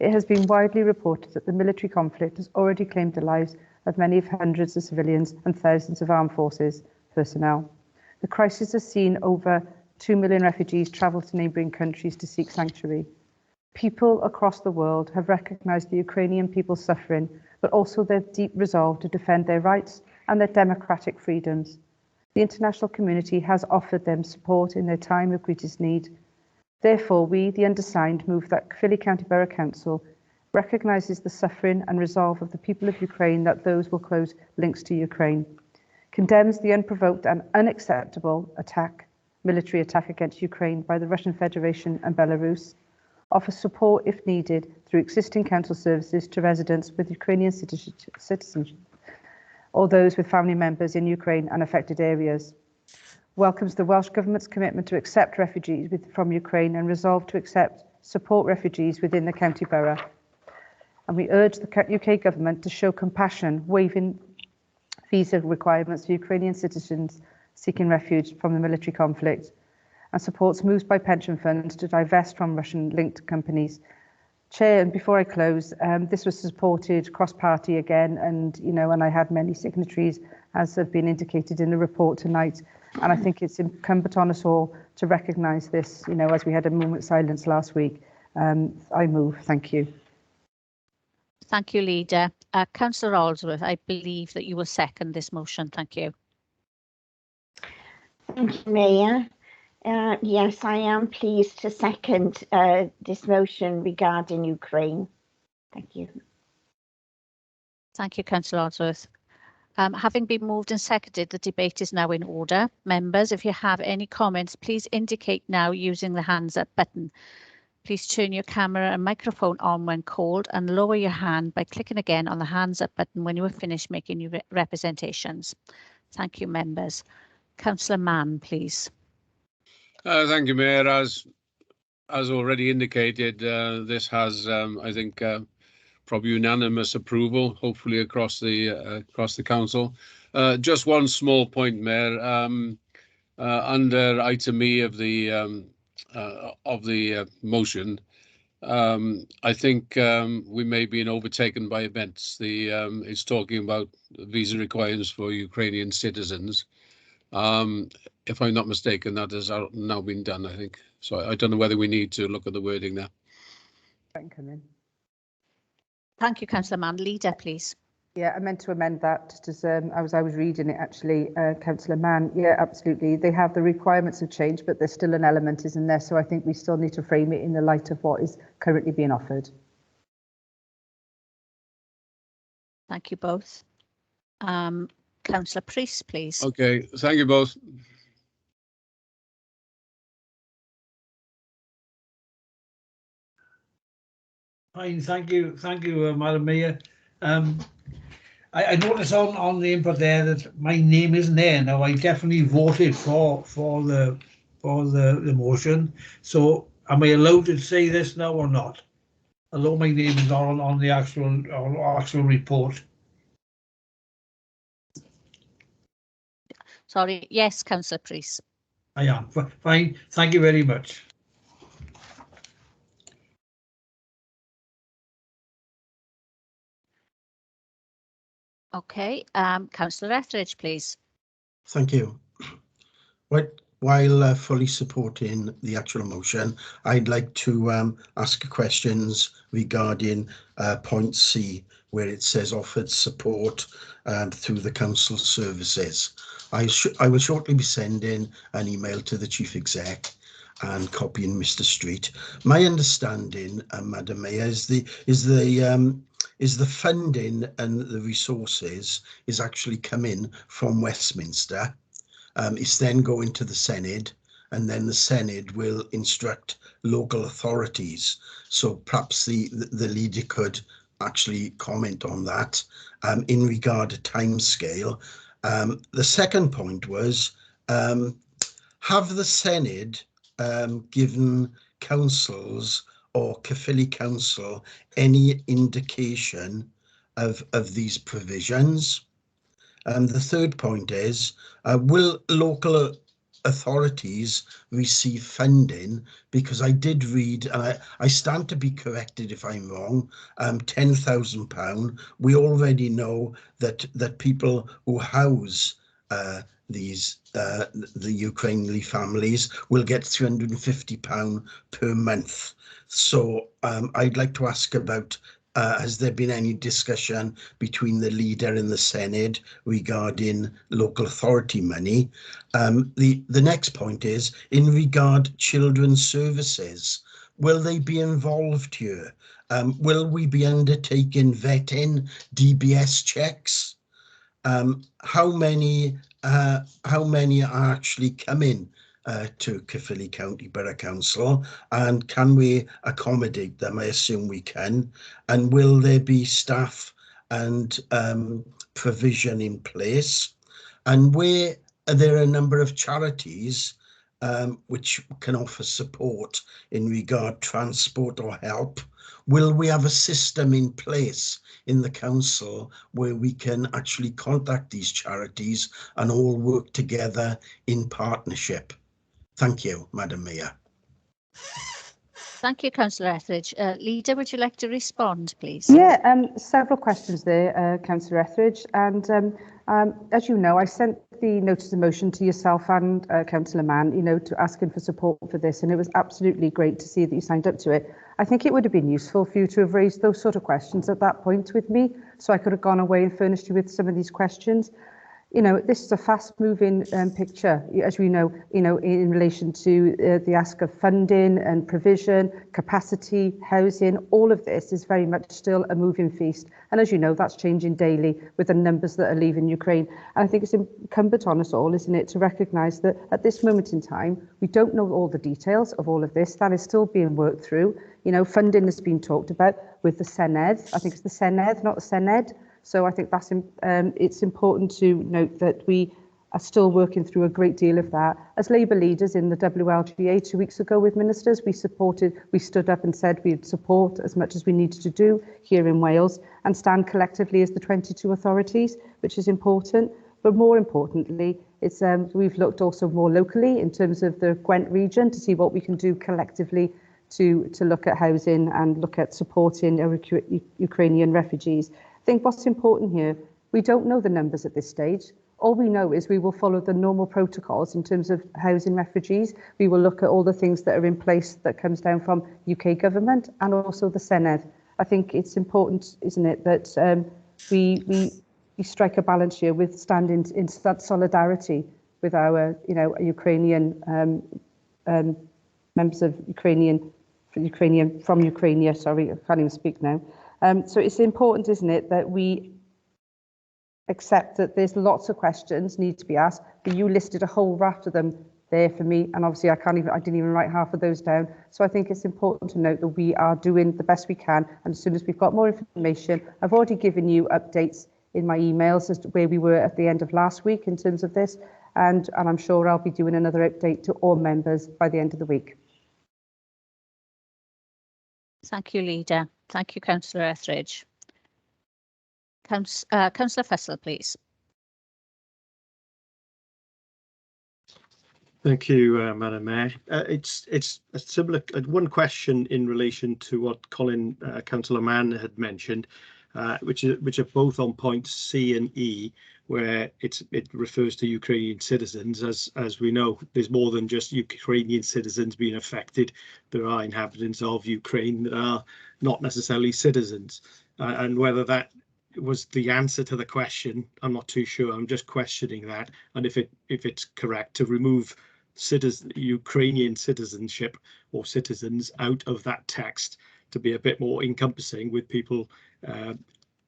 It has been widely reported that the military conflict has already claimed the lives of many of hundreds of civilians and thousands of armed forces personnel. The crisis has seen over 2 million refugees travel to neighbouring countries to seek sanctuary. People across the world have recognised the Ukrainian people's suffering, but also their deep resolve to defend their rights and their democratic freedoms. The international community has offered them support in their time of greatest need. Therefore, we, the undersigned, move that Caerphilly County Borough Council recognises the suffering and resolve of the people of Ukraine, that those will close links to Ukraine, condemns the unprovoked and unacceptable military attack against Ukraine by the Russian Federation and Belarus, offers support if needed through existing council services to residents with Ukrainian citizenship or those with family members in Ukraine and affected areas, welcomes the Welsh Government's commitment to accept refugees from Ukraine and resolve to support refugees within the county borough. And we urge the UK Government to show compassion, waiving visa requirements for Ukrainian citizens seeking refuge from the military conflict, and supports moves by pension funds to divest from Russian-linked companies. Chair, and before I close, this was supported cross-party again, and I had many signatories, as have been indicated in the report tonight. And I think it's incumbent on us all to recognise this, as we had a moment of silence last week. I move. Thank you. Thank you, Leader. Councillor Aldsworth, I believe that you will second this motion. Thank you. Thank you, Mayor. Yes, I am pleased to second this motion regarding Ukraine. Thank you. Thank you, Councillor Aldsworth. Having been moved and seconded, the debate is now in order. Members, if you have any comments, please indicate now using the hands up button. Please turn your camera and microphone on when called and lower your hand by clicking again on the hands up button when you have finished making your representations. Thank you, members. Councillor Mann, please. Thank you, Mayor. As already indicated, this has, I think, probably unanimous approval, hopefully across the council. Just one small point, Mayor. Under item E of the motion, I think we may be overtaken by events. It's talking about visa requirements for Ukrainian citizens. If I'm not mistaken, that has now been done, I think. So I don't know whether we need to look at the wording there. Thank you, Councillor Mann. Leader, please. Yeah, I meant to amend that just as I was reading it, actually, Councillor Mann. Yeah, absolutely. They have the requirements have changed, but there's still an element isn't there. So I think we still need to frame it in the light of what is currently being offered. Thank you both. Councillor Priest, please. Okay, thank you both. Fine, thank you, Madam Mayor. I noticed on the input there that my name isn't there. Now I definitely voted for the motion. So am I allowed to say this now or not? Although my name is not on the actual report. Sorry, yes, Councillor Priest. I am. Fine, thank you very much. Okay, Councillor Etheridge, please. Thank you. while fully supporting the actual motion, I'd like to ask questions regarding point C, where it says offered support through the council services. I will shortly be sending an email to the Chief Exec and copying Mr. Street. My understanding, Madam Mayor, is the funding and the resources is actually coming from Westminster. It's then going to the Senate, and then the Senate will instruct local authorities. So perhaps the leader could actually comment on that in regard to timescale. The second point was, have the Senate given councils or Caerphilly Council any indication of these provisions? The third point is, will local authorities receive funding? Because I did read, and I stand to be corrected if I'm wrong, £10,000. We already know that people who house the Ukrainian families will get £350 per month. So I'd like to ask about, has there been any discussion between the leader and the Senate regarding local authority money? The next point is, in regard children's services, will they be involved here? Will we be undertaking vetting, DBS checks? How many are actually coming to Caerphilly County Borough Council, and can we accommodate them? I assume we can. And will there be staff and provision in place? And where there are a number of charities which can offer support in regard transport or help, will we have a system in place in the council where we can actually contact these charities and all work together in partnership? Thank you, Madam Mayor. Thank you, Councillor Etheridge. Leader, would you like to respond, please? Yeah, several questions there, Councillor Etheridge. And as you know, I sent the notice of motion to yourself and Councillor Mann, to asking for support for this. And it was absolutely great to see that you signed up to it. I think it would have been useful for you to have raised those sort of questions at that point with me, so I could have gone away and furnished you with some of these questions. This is a fast-moving picture, as we know, in relation to the ask of funding and provision, capacity, housing. All of this is very much still a moving feast. And as you know, that's changing daily with the numbers that are leaving Ukraine. And I think it's incumbent on us all, isn't it, to recognise that at this moment in time, we don't know all the details of all of this. That is still being worked through. Funding has been talked about with the Senedd. I think it's the Senedd, not the Senedd. So I think that's it's important to note that we are still working through a great deal of that. As Labour leaders in the WLGA 2 weeks ago with ministers, we stood up and said we'd support as much as we needed to do here in Wales and stand collectively as the 22 authorities, which is important. But more importantly, it's we've looked also more locally in terms of the Gwent region to see what we can do collectively to look at housing and look at supporting Ukrainian refugees. I think what's important here, we don't know the numbers at this stage. All we know is we will follow the normal protocols in terms of housing refugees. We will look at all the things that are in place that comes down from UK government and also the Senedd. I think it's important, isn't it, that we strike a balance here with standing in solidarity with our, Ukrainian members of from Ukraine. Sorry, I can't even speak now. So it's important, isn't it, that we accept that there's lots of questions need to be asked, but you listed a whole raft of them there for me, and obviously I didn't even write half of those down. So I think it's important to note that we are doing the best we can, and as soon as we've got more information, I've already given you updates in my emails as to where we were at the end of last week in terms of this, and I'm sure I'll be doing another update to all members by the end of the week. Thank you, Leader. Thank you, Councillor Etheridge. Councillor Fussell, please. Thank you, Madam Mayor. It's a similar one question in relation to what Councillor Mann had mentioned. which are both on points C and E, where it refers to Ukrainian citizens. As we know, there's more than just Ukrainian citizens being affected. There are inhabitants of Ukraine that are not necessarily citizens, and whether that was the answer to the question, I'm not too sure. I'm just questioning that, and if it's correct to remove Ukrainian citizenship or citizens out of that text to be a bit more encompassing with people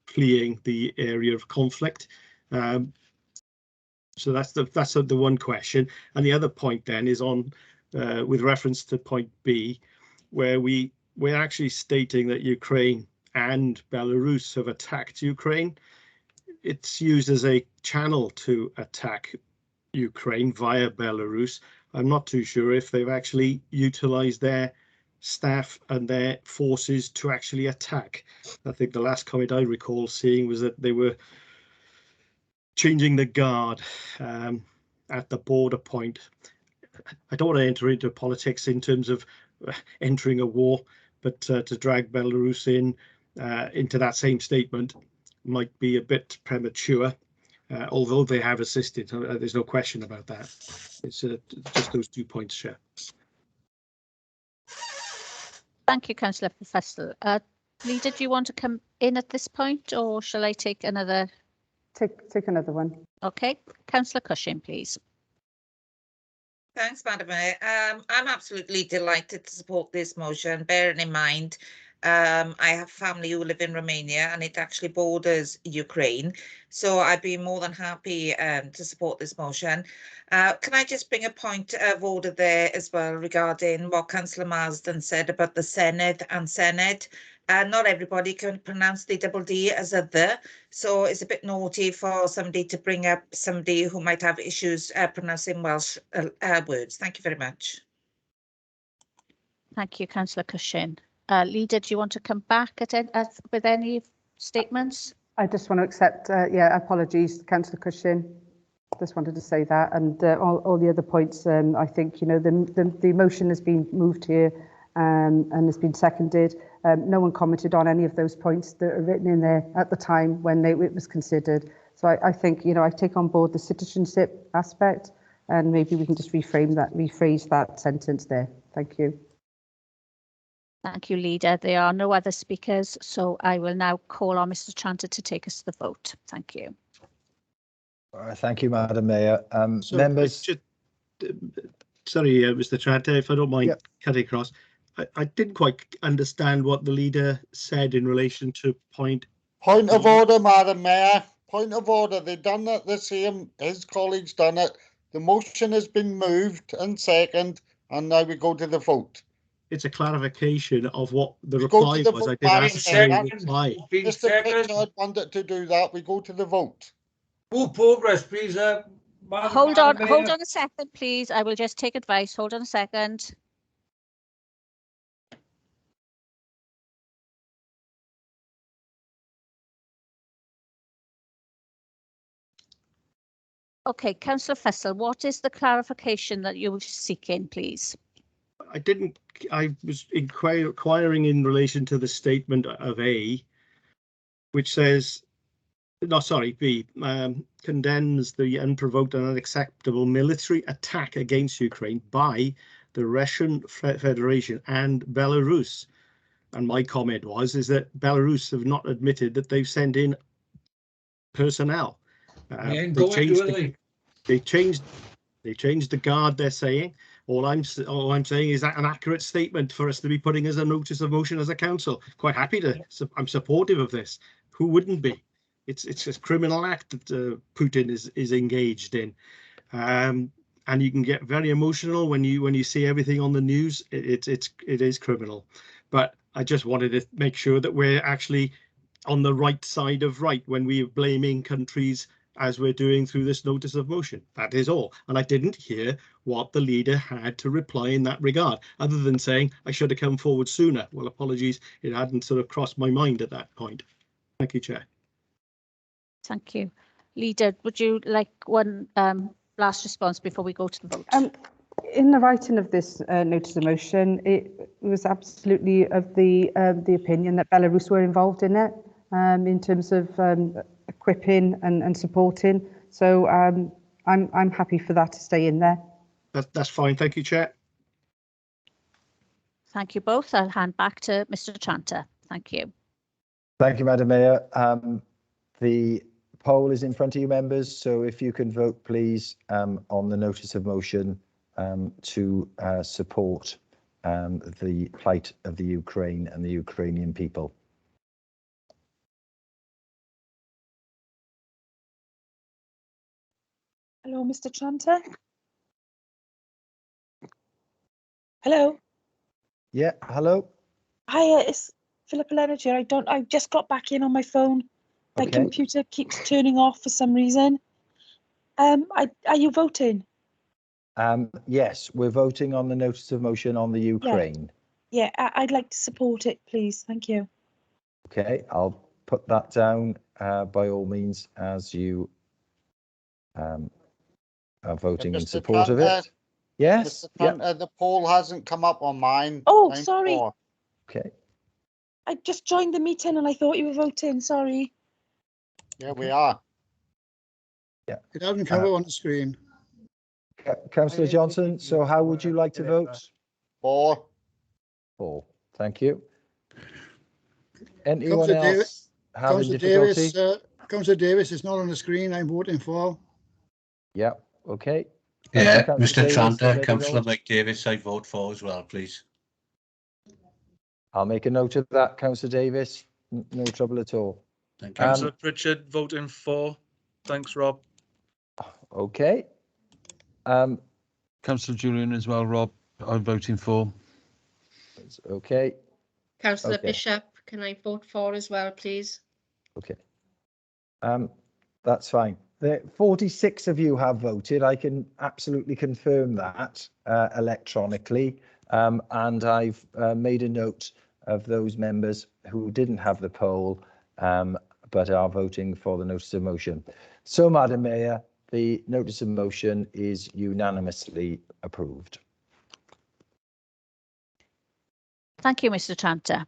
fleeing the area of conflict. So that's the one question, and the other point then is on with reference to point B, where we're actually stating that Ukraine and Belarus have attacked Ukraine. It's used as a channel to attack Ukraine via Belarus. I'm not too sure if they've actually utilized their staff and their forces to actually attack. I think the last comment I recall seeing was that they were changing the guard at the border point. I don't want to enter into politics in terms of entering a war, but to drag Belarus into that same statement might be a bit premature, although they have assisted. There's no question about that. It's just those 2 points, Chair. Thank you, Councillor Professor. Leader, do you want to come in at this point, or shall I take another? Take another one. Okay, Councillor Cushing, please. Thanks, Madam Mayor. I'm absolutely delighted to support this motion, bearing in mind I have family who live in Romania and it actually borders Ukraine. So I'd be more than happy to support this motion. Can I just bring a point of order there as well regarding what Councillor Marsden said about the Senedd and Senedd? Not everybody can pronounce the double D as a the, so it's a bit naughty for somebody to bring up somebody who might have issues pronouncing Welsh words. Thank you very much. Thank you, Councillor Cushing. Leader, do you want to come back with any statements? I just want to accept, apologies, Councillor Cushing. Just wanted to say that, and all the other points. I think the motion has been moved here and has been seconded. No one commented on any of those points that are written in there at the time when it was considered. So I think I take on board the citizenship aspect, and maybe we can just rephrase that sentence there. Thank you. Thank you, Leader. There are no other speakers, so I will now call on Mr. Tranter to take us to the vote. Thank you. Thank you, Madam Mayor. Members. Sorry, Mr. Tranter, if I don't mind cutting across. I didn't quite understand what the leader said in relation to point. Point of order, Madam Mayor. Point of order. They've done that the same. His colleagues done it. The motion has been moved and seconded, and now we go to the vote. It's a clarification of what the reply was. I did ask for a reply. Mr. Pritchard wanted to do that. We go to the vote. Move progress, please. Hold on a second, please. I will just take advice. Hold on a second. Okay, Councillor Fussell, what is the clarification that you were seeking, please? I was inquiring in relation to the statement of A, which says, no, sorry, B, condemns the unprovoked and unacceptable military attack against Ukraine by the Russian Federation and Belarus. And my comment is that Belarus have not admitted that they've sent in personnel. They changed the guard, they're saying. All I'm saying is that an accurate statement for us to be putting as a notice of motion as a council. Quite happy to. I'm supportive of this. Who wouldn't be? It's a criminal act that Putin is engaged in, and you can get very emotional when you see everything on the news. It is criminal, but I just wanted to make sure that we're actually on the right side of right when we're blaming countries as we're doing through this notice of motion. That is all. And I didn't hear what the leader had to reply in that regard, other than saying I should have come forward sooner. Well, apologies, it hadn't sort of crossed my mind at that point. Thank you, Chair. Thank you. Leader, would you like one last response before we go to the vote? In the writing of this notice of motion, it was absolutely of the opinion that Belarus were involved in it. in terms of equipping and supporting. So I'm happy for that to stay in there. That's fine. Thank you, Chair. Thank you both. I'll hand back to Mr. Tranter. Thank you. Thank you, Madam Mayor. The poll is in front of you, members, so if you can vote, please, on the notice of motion to support the plight of the Ukraine and the Ukrainian people. Hello, Mr. Tranter. Hello. Yeah, hello. Hi, it's Philippa Leonard here. I just got back in on my phone. My Okay. computer keeps turning off for some reason. Are you voting? Yes, we're voting on the notice of motion on the Ukraine. Yeah, I'd like to support it, please. Thank you. Okay, I'll put that down by all means as you are voting in support of it. Yes. Mr. The poll hasn't come up on mine. Oh, sorry. Okay. I just joined the meeting and I thought you were voting. Sorry. Yeah, we are. Yeah. It hasn't come up on the screen. Councillor Johnson, so how would you like to vote? For. Thank you. Anyone Councillor else having difficulty? Councillor Davis is not on the screen. I'm voting for. Yeah, okay. Yeah, Councillor Mr. Davis, Tranter, make a Councillor note. Mike Davis, I vote for as well, please. I'll make a note of that, Councillor Davis. No trouble at all. Thank you. Councillor Pritchard voting for. Thanks, Rob. Okay. Councillor Julian as well, Rob. I'm voting for. Okay. Councillor Okay. Bishop, can I vote for as well, please? Okay. That's fine. The 46 of you have voted. I can absolutely confirm that electronically. And I've made a note of those members who didn't have the poll but are voting for the notice of motion. So, Madam Mayor, the notice of motion is unanimously approved. Thank you, Mr. Tranter.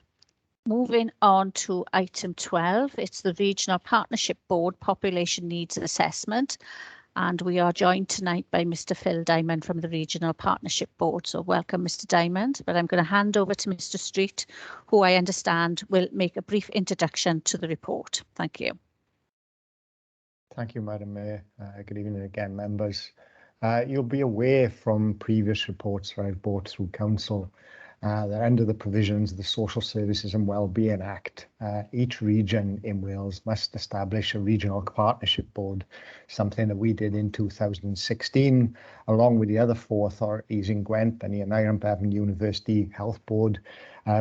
Moving on to item 12, it's the Regional Partnership Board Population Needs Assessment. And we are joined tonight by Mr. Phil Diamond from the Regional Partnership Board. So welcome, Mr. Diamond. But I'm going to hand over to Mr. Street, who I understand will make a brief introduction to the report. Thank you. Thank you, Madam Mayor. Good evening again, members. You'll be aware from previous reports that I've brought through Council that under the provisions of the Social Services and Wellbeing Act, each region in Wales must establish a regional partnership board, something that we did in 2016, along with the other four authorities in Gwent and the Iron Bevan University Health Board.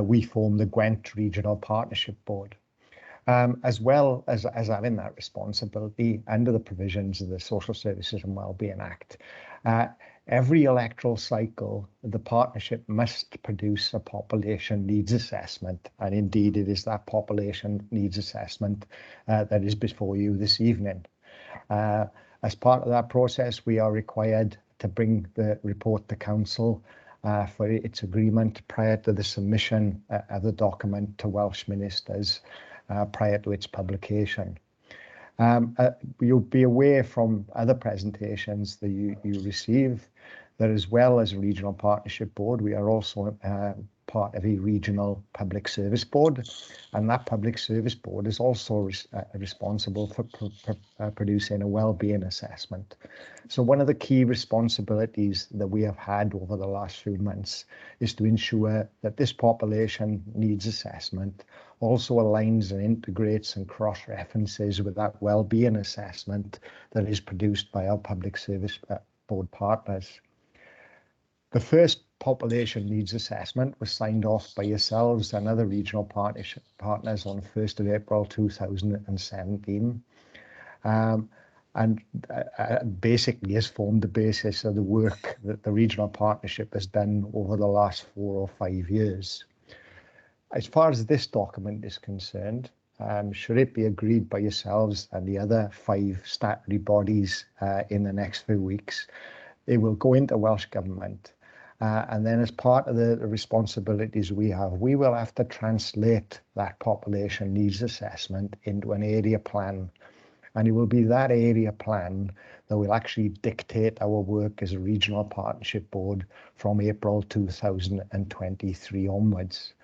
We formed the Gwent Regional Partnership Board. As well as having that responsibility under the provisions of the Social Services and Wellbeing Act. Every electoral cycle, the partnership must produce a population needs assessment, and indeed it is that population needs assessment that is before you this evening. As part of that process, we are required to bring the report to Council for its agreement prior to the submission of the document to Welsh ministers prior to its publication. You'll be aware from other presentations that you receive that as well as a regional partnership board, we are also part of a regional public service board, and that public service board is also responsible for producing a wellbeing assessment. So one of the key responsibilities that we have had over the last few months is to ensure that this population needs assessment also aligns and integrates and cross-references with that wellbeing assessment that is produced by our public service board partners. The first population needs assessment was signed off by yourselves and other regional partnership partners on 1st of April 2017. And basically has formed the basis of the work that the regional partnership has done over the last 4 or 5 years. As far as this document is concerned, should it be agreed by yourselves and the other 5 statutory bodies in the next few weeks, it will go into Welsh Government. And then as part of the responsibilities we will have to translate that population needs assessment into an area plan. And it will be that area plan that will actually dictate our work as a regional partnership board from April 2023 onwards.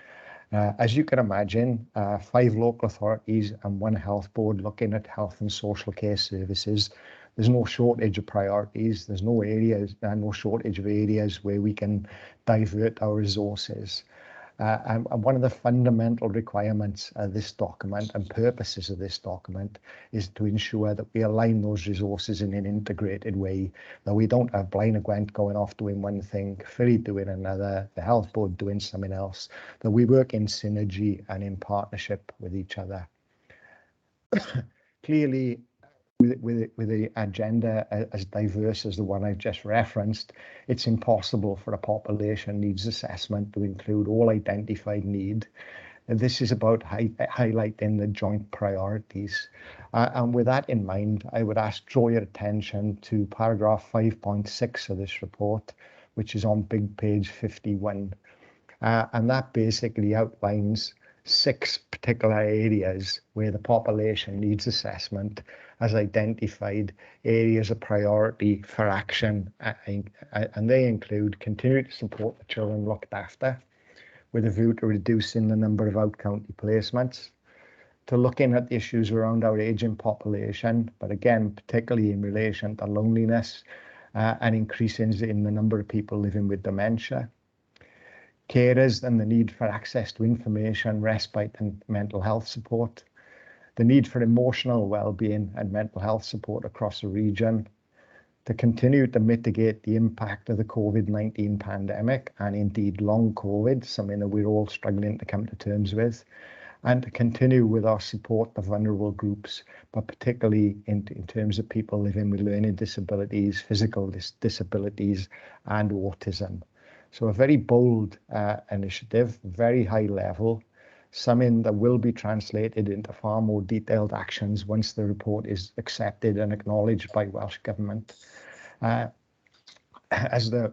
As you can imagine, 5 local authorities and 1 health board looking at health and social care services. There's no shortage of priorities. There's no shortage of areas where we can divert our resources. And one of the fundamental requirements of this document and purposes of this document is to ensure that we align those resources in an integrated way, that we don't have Blaenau Gwent going off doing one thing, Philly doing another, the health board doing something else, that we work in synergy and in partnership with each other. Clearly, with the agenda as diverse as the one I've just referenced, it's impossible for a population needs assessment to include all identified need. And this is about highlighting the joint priorities. And with that in mind, I would draw your attention to paragraph 5.6 of this report, which is on big page 51. And that basically outlines 6 particular areas where the population needs assessment has identified areas of priority for action, and they include continuing to support the children looked after with a view to reducing the number of out-county placements, to looking at the issues around our ageing population, but again, particularly in relation to loneliness and increases in the number of people living with dementia. Carers and the need for access to information, respite and mental health support. The need for emotional well-being and mental health support across the region. To continue to mitigate the impact of the COVID-19 pandemic and indeed long COVID, something that we're all struggling to come to terms with. And to continue with our support to vulnerable groups, but particularly in terms of people living with learning disabilities, physical disabilities and autism. So a very bold initiative, very high level, something that will be translated into far more detailed actions once the report is accepted and acknowledged by Welsh Government. As the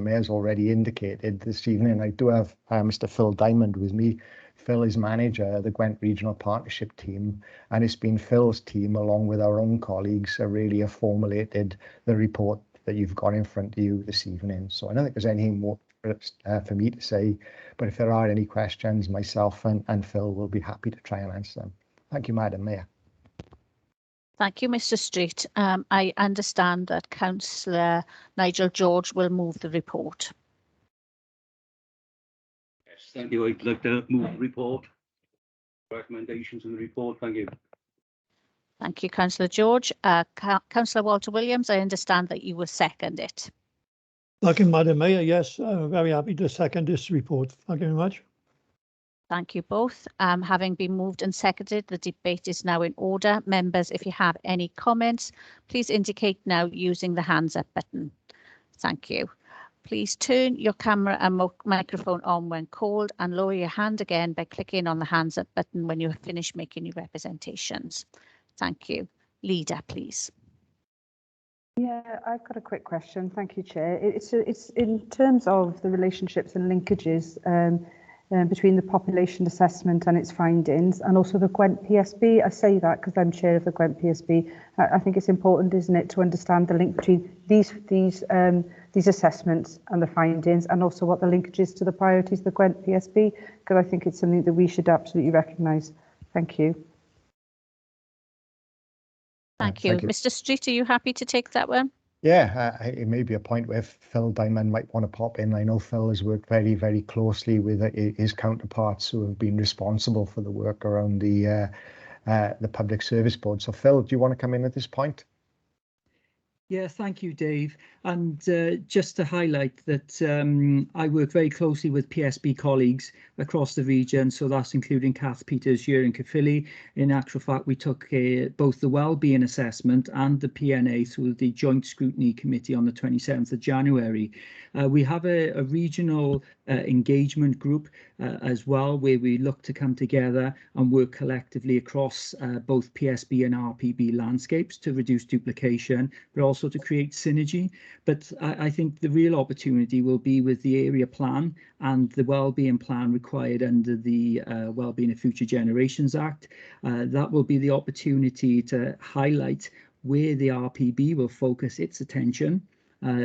Mayor's already indicated this evening, I do have Mr. Phil Diamond with me. Phil is manager of the Gwent Regional Partnership Team, and it's been Phil's team, along with our own colleagues, that really have formulated the report that you've got in front of you this evening. So I don't think there's anything more for me to say, but if there are any questions, myself and Phil will be happy to try and answer them. Thank you, Madam Mayor. Thank you, Mr. Street. I understand that Councillor Nigel George will move the report. Yes, thank you. I'd like to move the report. Recommendations in the report. Thank you. Thank you, Councillor George. Councillor Walter Williams, I understand that you will second it. Thank you, Madam Mayor. Yes, very happy to second this report. Thank you very much. Thank you both. Having been moved and seconded, the debate is now in order. Members, if you have any comments, please indicate now using the hands up button. Thank you. Please turn your camera and microphone on when called and lower your hand again by clicking on the hands up button when you have finished making your representations. Thank you. Leader, please. Yeah, I've got a quick question. Thank you, Chair. It's in terms of the relationships and linkages between the population assessment and its findings, and also the Gwent PSB. I say that because I'm chair of the Gwent PSB. I think it's important, isn't it, to understand the link between these assessments and the findings, and also what the linkage is to the priorities of the Gwent PSB, because I think it's something that we should absolutely recognise. Thank you. Thank you. Mr. Street, are you happy to take that one? Yeah, it may be a point where Phil Diamond might want to pop in. I know Phil has worked very, very closely with his counterparts who have been responsible for the work around the Public Service Board. So Phil, do you want to come in at this point? Yeah, thank you, Dave. And just to highlight that I work very closely with PSB colleagues across the region, so that's including Kath Peters here in Caerphilly. In actual fact, we took both the wellbeing assessment and the PNA through the Joint Scrutiny Committee on the 27th of January. We have a regional engagement group as well, where we look to come together and work collectively across both PSB and RPB landscapes to reduce duplication, but also also to create synergy. But I think the real opportunity will be with the area plan and the wellbeing plan required under the Wellbeing of Future Generations Act. That will be the opportunity to highlight where the RPB will focus its attention.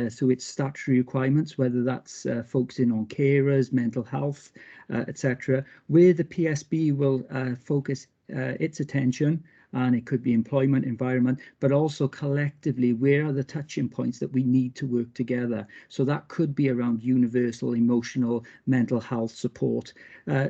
So its statutory requirements, whether that's focusing on carers, mental health, etc. Where the PSB will focus its attention, and it could be employment, environment, but also collectively, where are the touching points that we need to work together? So that could be around universal emotional mental health support.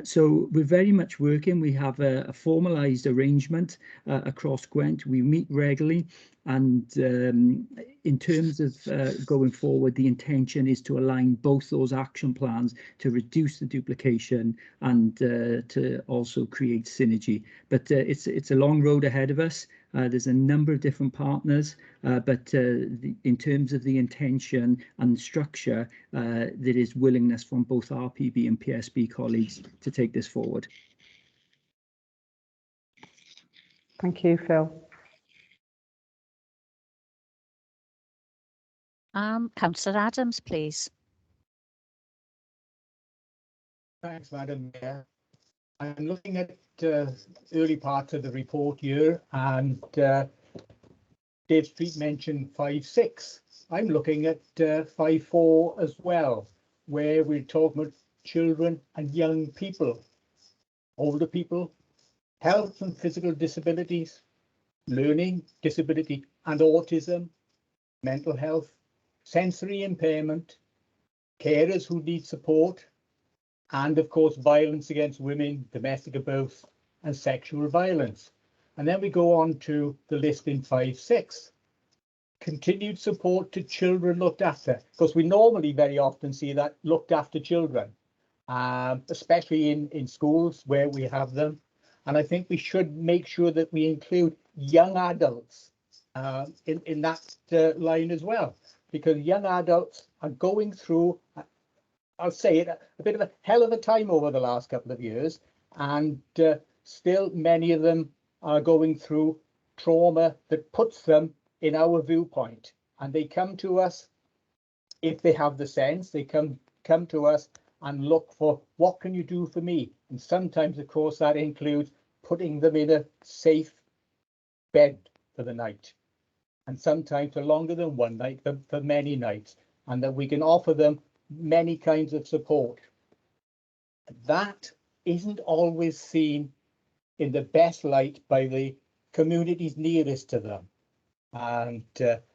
So we're very much working. We have a formalised arrangement across Gwent. We meet regularly. And in terms of going forward, the intention is to align both those action plans to reduce the duplication and to also create synergy. But it's a long road ahead of us. There's a number of different partners, but in terms of the intention and structure, there is willingness from both RPB and PSB colleagues to take this forward. Thank you, Phil. Councillor Adams, please. Thanks, Madam Mayor. I'm looking at early parts of the report here, and Dave Street mentioned 5.6. I'm looking at 5.4 as well, where we're talking about children and young people, older people, health and physical disabilities, learning disability and autism, mental health, sensory impairment, carers who need support, and of course violence against women, domestic abuse and sexual violence. And then we go on to the list in 5.6. Continued support to children looked after, because we normally very often see that looked after children, especially in schools where we have them. And I think we should make sure that we include young adults in that line as well, because young adults are going through, I'll say it, a bit of a hell of a time over the last couple of years, and still many of them are going through trauma that puts them in our viewpoint, and they come to us, if they have the sense, they come to us and look for, what can you do for me? And sometimes, of course, that includes putting them in a safe bed for the night, and sometimes for longer than one night, for many nights, and that we can offer them many kinds of support. That isn't always seen in the best light by the communities nearest to them. And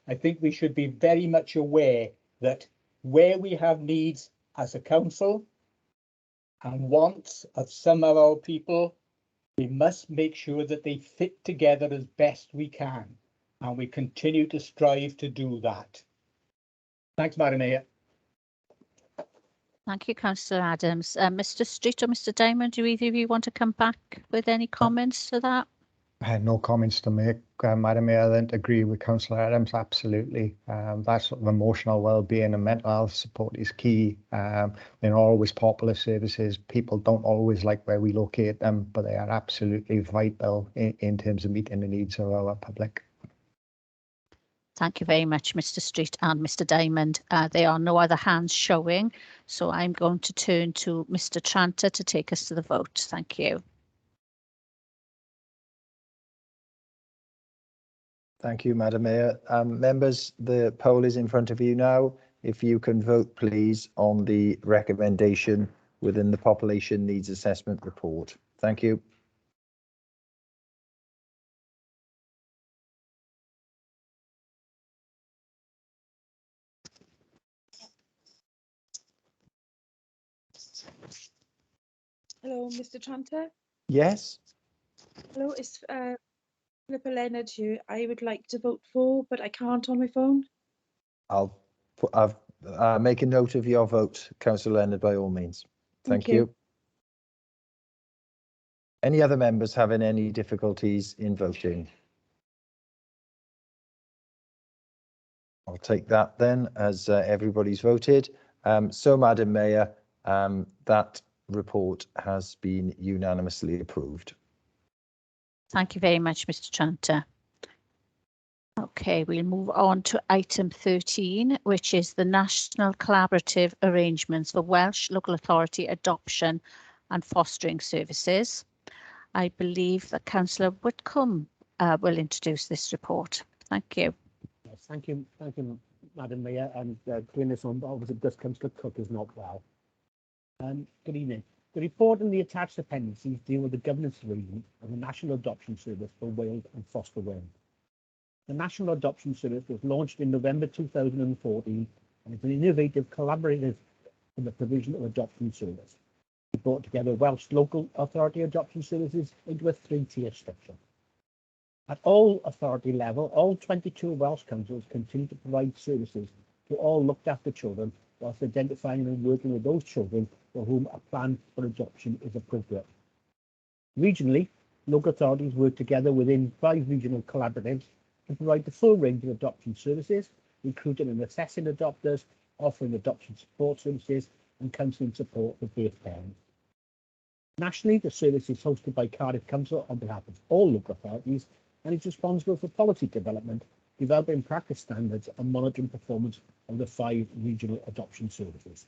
I think we should be very much aware that where we have needs as a council and wants of some of our people, we must make sure that they fit together as best we can. And we continue to strive to do that. Thanks, Madam Mayor. Thank you, Councillor Adams. Mr. Street or Mr. Diamond, do either of you want to come back with any comments to that? I had no comments to make, Madam Mayor. I don't agree with Councillor Adams, absolutely. That sort of emotional well-being and mental health support is key. They're not always popular services. People don't always like where we locate them, but they are absolutely vital in terms of meeting the needs of our public. Thank you very much, Mr. Street and Mr. Diamond. There are no other hands showing, so I'm going to turn to Mr. Tranter to take us to the vote. Thank you. Thank you, Madam Mayor. Members, the poll is in front of you now. If you can vote, please, on the recommendation within the Population Needs Assessment Report. Thank you. Hello, Mr. Tranter. Yes. Hello, it's Philippa Leonard here. I would like to vote for, but I can't on my phone. I'll make a note of your vote, Councillor Leonard, by all means. Thank you. Any other members having any difficulties in voting? I'll take that then as everybody's voted. So, Madam Mayor, that report has been unanimously approved. Thank you very much, Mr. Tranter. Okay, we'll move on to item 13, which is the National Collaborative Arrangements for Welsh Local Authority Adoption and Fostering Services. I believe that Councillor Whitcomb will introduce this report. Thank you. Yes, thank you, Madam Mayor, and doing this on obviously because Councillor Cook is not well. Good evening. The report and the attached appendices deal with the governance arrangement of the National Adoption Service for Wales and Foster Wales. The National Adoption Service was launched in November 2014 and is an innovative collaborative in the provision of adoption service. It brought together Welsh local authority adoption services into a three-tier structure. At all authority level, all 22 Welsh councils continue to provide services to all looked after children, whilst identifying and working with those children for whom a plan for adoption is appropriate. Regionally, local authorities work together within 5 regional collaboratives to provide the full range of adoption services, recruiting and assessing adopters, offering adoption support services and counselling support for birth parents. Nationally, the service is hosted by Cardiff Council on behalf of all local authorities and is responsible for policy development, developing practice standards and monitoring performance of the 5 regional adoption services.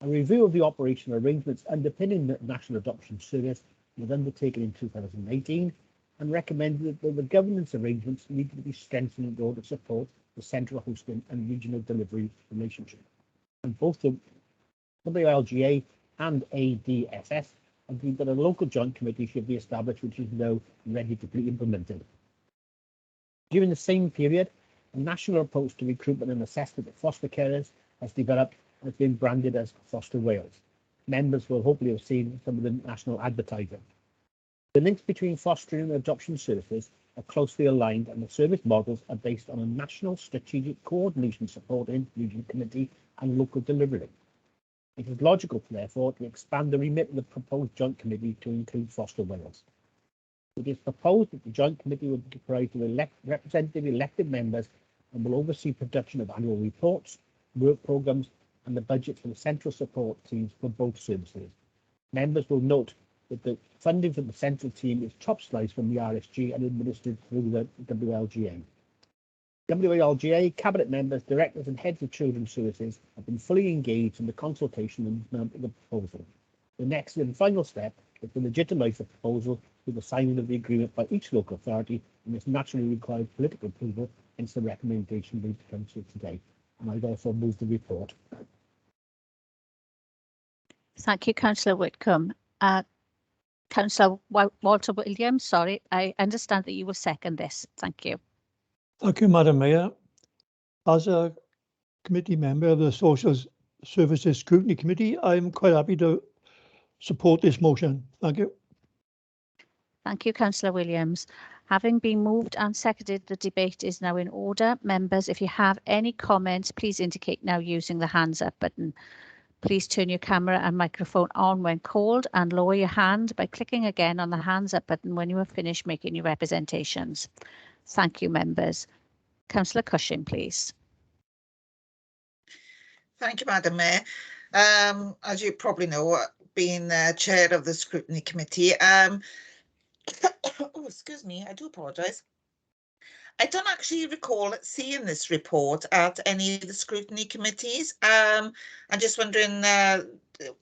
A review of the operational arrangements underpinning the National Adoption Service was undertaken in 2018 and recommended that the governance arrangements needed to be strengthened in order to support the central hosting and regional delivery relationship. And both the WLGA and ADSS agreed that a local joint committee should be established, which is now ready to be implemented. During the same period, a national approach to recruitment and assessment of foster carers has developed and has been branded as Foster Wales. Members will hopefully have seen some of the national advertising. The links between fostering and adoption services are closely aligned, and the service models are based on a national strategic coordination supporting regional committee and local delivery. It is logical, therefore, to expand the remit of the proposed joint committee to include Foster Wales. It is proposed that the joint committee will be comprised of representative elected members and will oversee production of annual reports, work programmes and the budget for the central support teams for both services. Members will note that the funding for the central team is top sliced from the RSG and administered through the WLGA. WLGA, cabinet members, directors and heads of children's services have been fully engaged in the consultation and development of the proposal. The next and final step is to legitimise the proposal with the signing of the agreement by each local authority, and this naturally requires political approval, hence the recommendation made to Council today. And I therefore move the report. Thank you, Councillor Whitcomb. Councillor Walter Williams, sorry, I understand that you will second this. Thank you. Thank you, Madam Mayor. As a committee member of the Social Services Scrutiny Committee, I'm quite happy to support this motion. Thank you. Thank you, Councillor Williams. Having been moved and seconded, the debate is now in order. Members, if you have any comments, please indicate now using the hands up button. Please turn your camera and microphone on when called and lower your hand by clicking again on the hands up button when you are finished making your representations. Thank you, members. Councillor Cushing, please. Thank you, Madam Mayor. As you probably know, being chair of the Scrutiny Committee, oh, excuse me, I do apologise. I don't actually recall seeing this report at any of the scrutiny committees. I'm just wondering,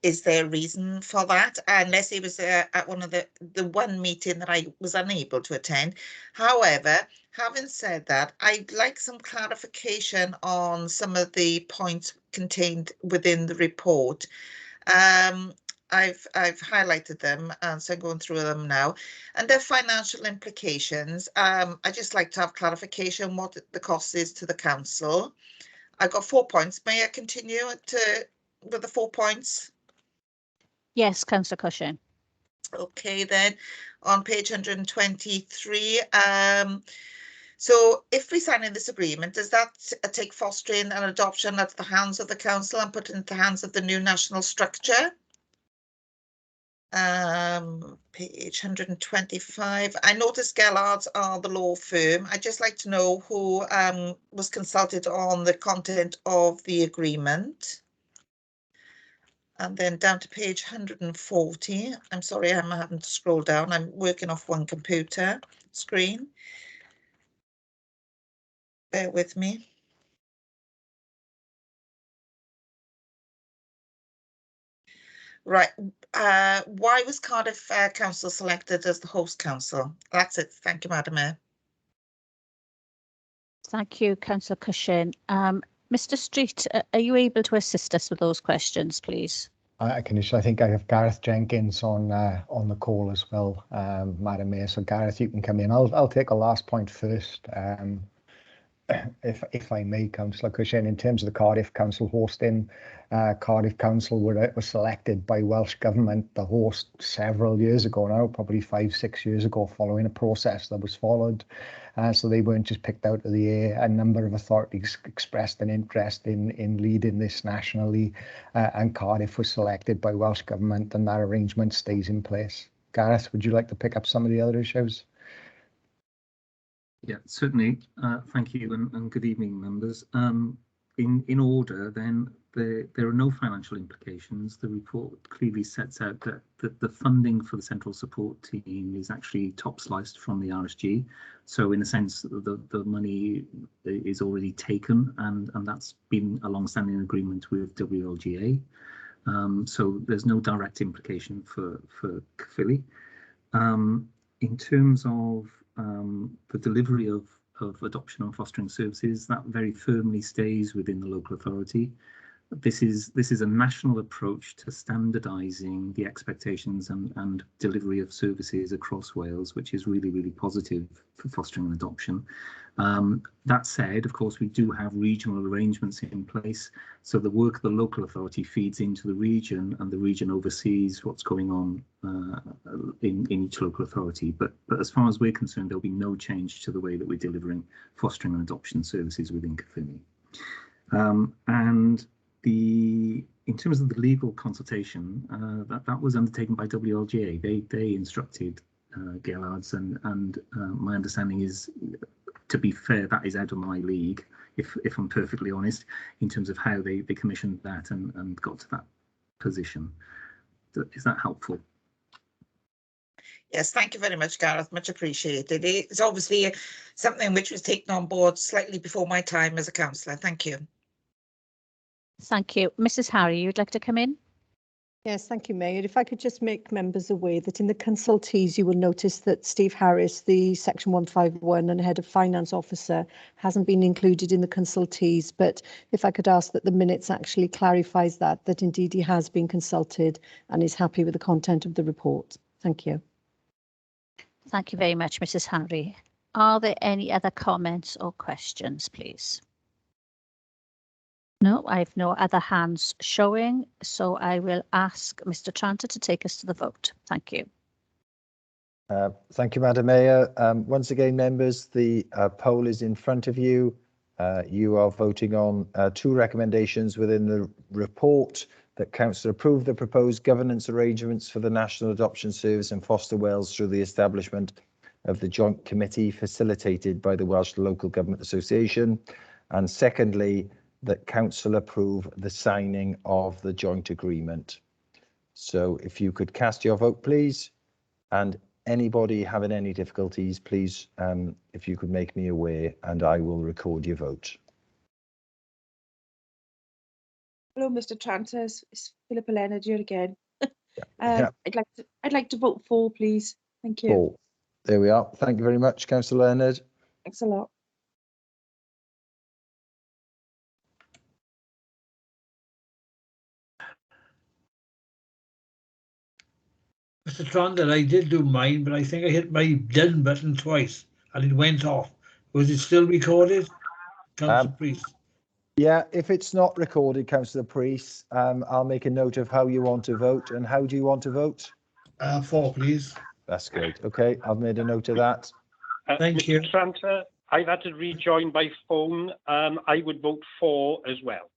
is there a reason for that? Unless it was at one of the one meeting that I was unable to attend. However, having said that, I'd like some clarification on some of the points contained within the report. I've highlighted them, and so I'm going through them now. And their financial implications, I'd just like to have clarification what the cost is to the council. I've got 4 points. May I continue with the 4 points? Yes, Councillor Cushing. Okay, then on page 123. So if we sign in this agreement, does that take fostering and adoption out of the hands of the council and put it into the hands of the new national structure? Page 125. I noticed Gellards are the law firm. I'd just like to know who was consulted on the content of the agreement. And then down to page 140. I'm sorry, I'm having to scroll down. I'm working off one computer screen. bear with me. Right. Why was Cardiff Council selected as the host council? That's it. Thank you, Madam Mayor. Thank you, Councillor Cushin. Mr. Street, are you able to assist us with those questions, please? I think I have Gareth Jenkins on the call as well, Madam Mayor. So Gareth, you can come in. I'll take the last point first. If I may, Councillor Cushin, in terms of the Cardiff Council hosting, Cardiff Council was selected by Welsh Government to host several years ago now, probably 5-6 years ago, following a process that was followed. So they weren't just picked out of the air. A number of authorities expressed an interest in leading this nationally, and Cardiff was selected by Welsh Government, and that arrangement stays in place. Gareth, would you like to pick up some of the other issues? Yeah, certainly. Thank you, and good evening, members. In order, then, there are no financial implications. The report clearly sets out that the funding for the central support team is actually top sliced from the RSG. So in a sense, the money is already taken, and that's been a long-standing agreement with WLGA. So there's no direct implication for Caerphilly. In terms of the delivery of adoption and fostering services, that very firmly stays within the local authority. This is a national approach to standardising the expectations and delivery of services across Wales, which is really, really positive for fostering and adoption. That said, of course, we do have regional arrangements in place. So the work of the local authority feeds into the region, and the region oversees what's going on in each local authority. But as far as we're concerned, there'll be no change to the way that we're delivering fostering and adoption services within Caerphilly. And in terms of the legal consultation, that was undertaken by WLGA. They instructed Gaillards, and my understanding is, to be fair, that is out of my league, if I'm perfectly honest, in terms of how they commissioned that and got to that position. Is that helpful? Yes, thank you very much, Gareth. Much appreciated. It's obviously something which was taken on board slightly before my time as a councillor. Thank you. Thank you. Mrs. Harry, you'd like to come in? Yes, thank you, Mayor. If I could just make members aware that in the consultees, you will notice that Steve Harris, the Section 151 and Head of Finance Officer, hasn't been included in the consultees. But if I could ask that the minutes actually clarifies that indeed he has been consulted and is happy with the content of the report. Thank you. Thank you very much, Mrs. Harry. Are there any other comments or questions, please? No, I have no other hands showing, so I will ask Mr. Tranter to take us to the vote. Thank you. Thank you, Madam Mayor. Once again, members, the poll is in front of you. You are voting on two recommendations within the report: that Council approve the proposed governance arrangements for the National Adoption Service in Foster Wales through the establishment of the joint committee facilitated by the Welsh Local Government Association, and secondly, that Council approve the signing of the joint agreement. So if you could cast your vote, please, and anybody having any difficulties, please, if you could make me aware, and I will record your vote. Hello, Mr. Tranter. It's Philippa Leonard here again. Yeah. I'd like to vote for, please. Thank you. Four. There we are. Thank you very much, Councillor Leonard. Thanks a lot. Mr. Tranter, I did do mine, but I think I hit my done button twice and it went off. Was it still recorded? Councillor Priest. Yeah, if it's not recorded, Councillor Priest, I'll make a note of how you want to vote. And how do you want to vote? For, please. That's great. Okay, I've made a note of that. Thank you. Mr. Tranter, I've had to rejoin by phone. I would vote for as well.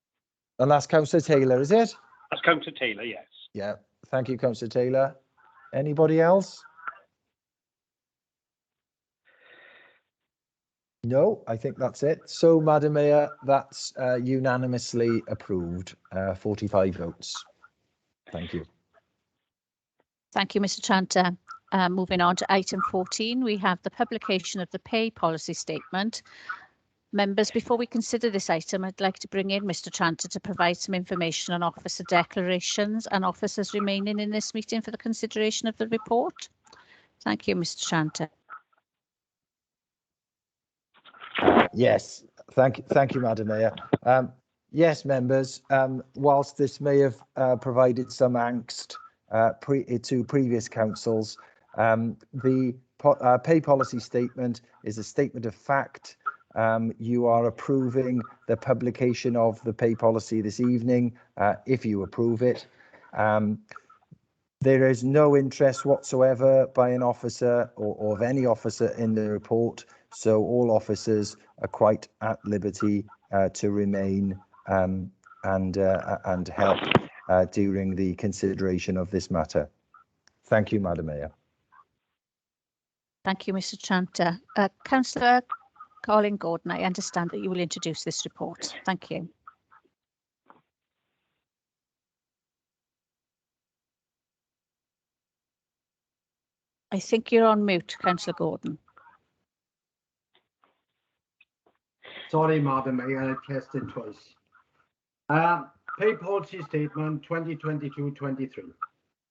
And that's Councillor Taylor, is it? That's Councillor Taylor, yes. Yeah, thank you, Councillor Taylor. Anybody else? No, I think that's it. So, Madam Mayor, that's unanimously approved, 45 votes. Thank you. Thank you, Mr. Tranter. Moving on to item 14, we have the publication of the pay policy statement. Members, before we consider this item, I'd like to bring in Mr. Tranter to provide some information on officer declarations and officers remaining in this meeting for the consideration of the report. Thank you, Mr. Tranter. Yes, thank you, Madam Mayor. Yes, members, whilst this may have provided some angst to previous councils, the pay policy statement is a statement of fact. You are approving the publication of the pay policy this evening, if you approve it. There is no interest whatsoever by an officer or of any officer in the report, so all officers are quite at liberty to remain and help during the consideration of this matter. Thank you, Madam Mayor. Thank you, Mr. Tranter. Councillor Colin Gordon, I understand that you will introduce this report. Thank you. I think you're on mute, Councillor Gordon. Sorry, Madam Mayor, I tested twice. Pay policy statement 2022-23.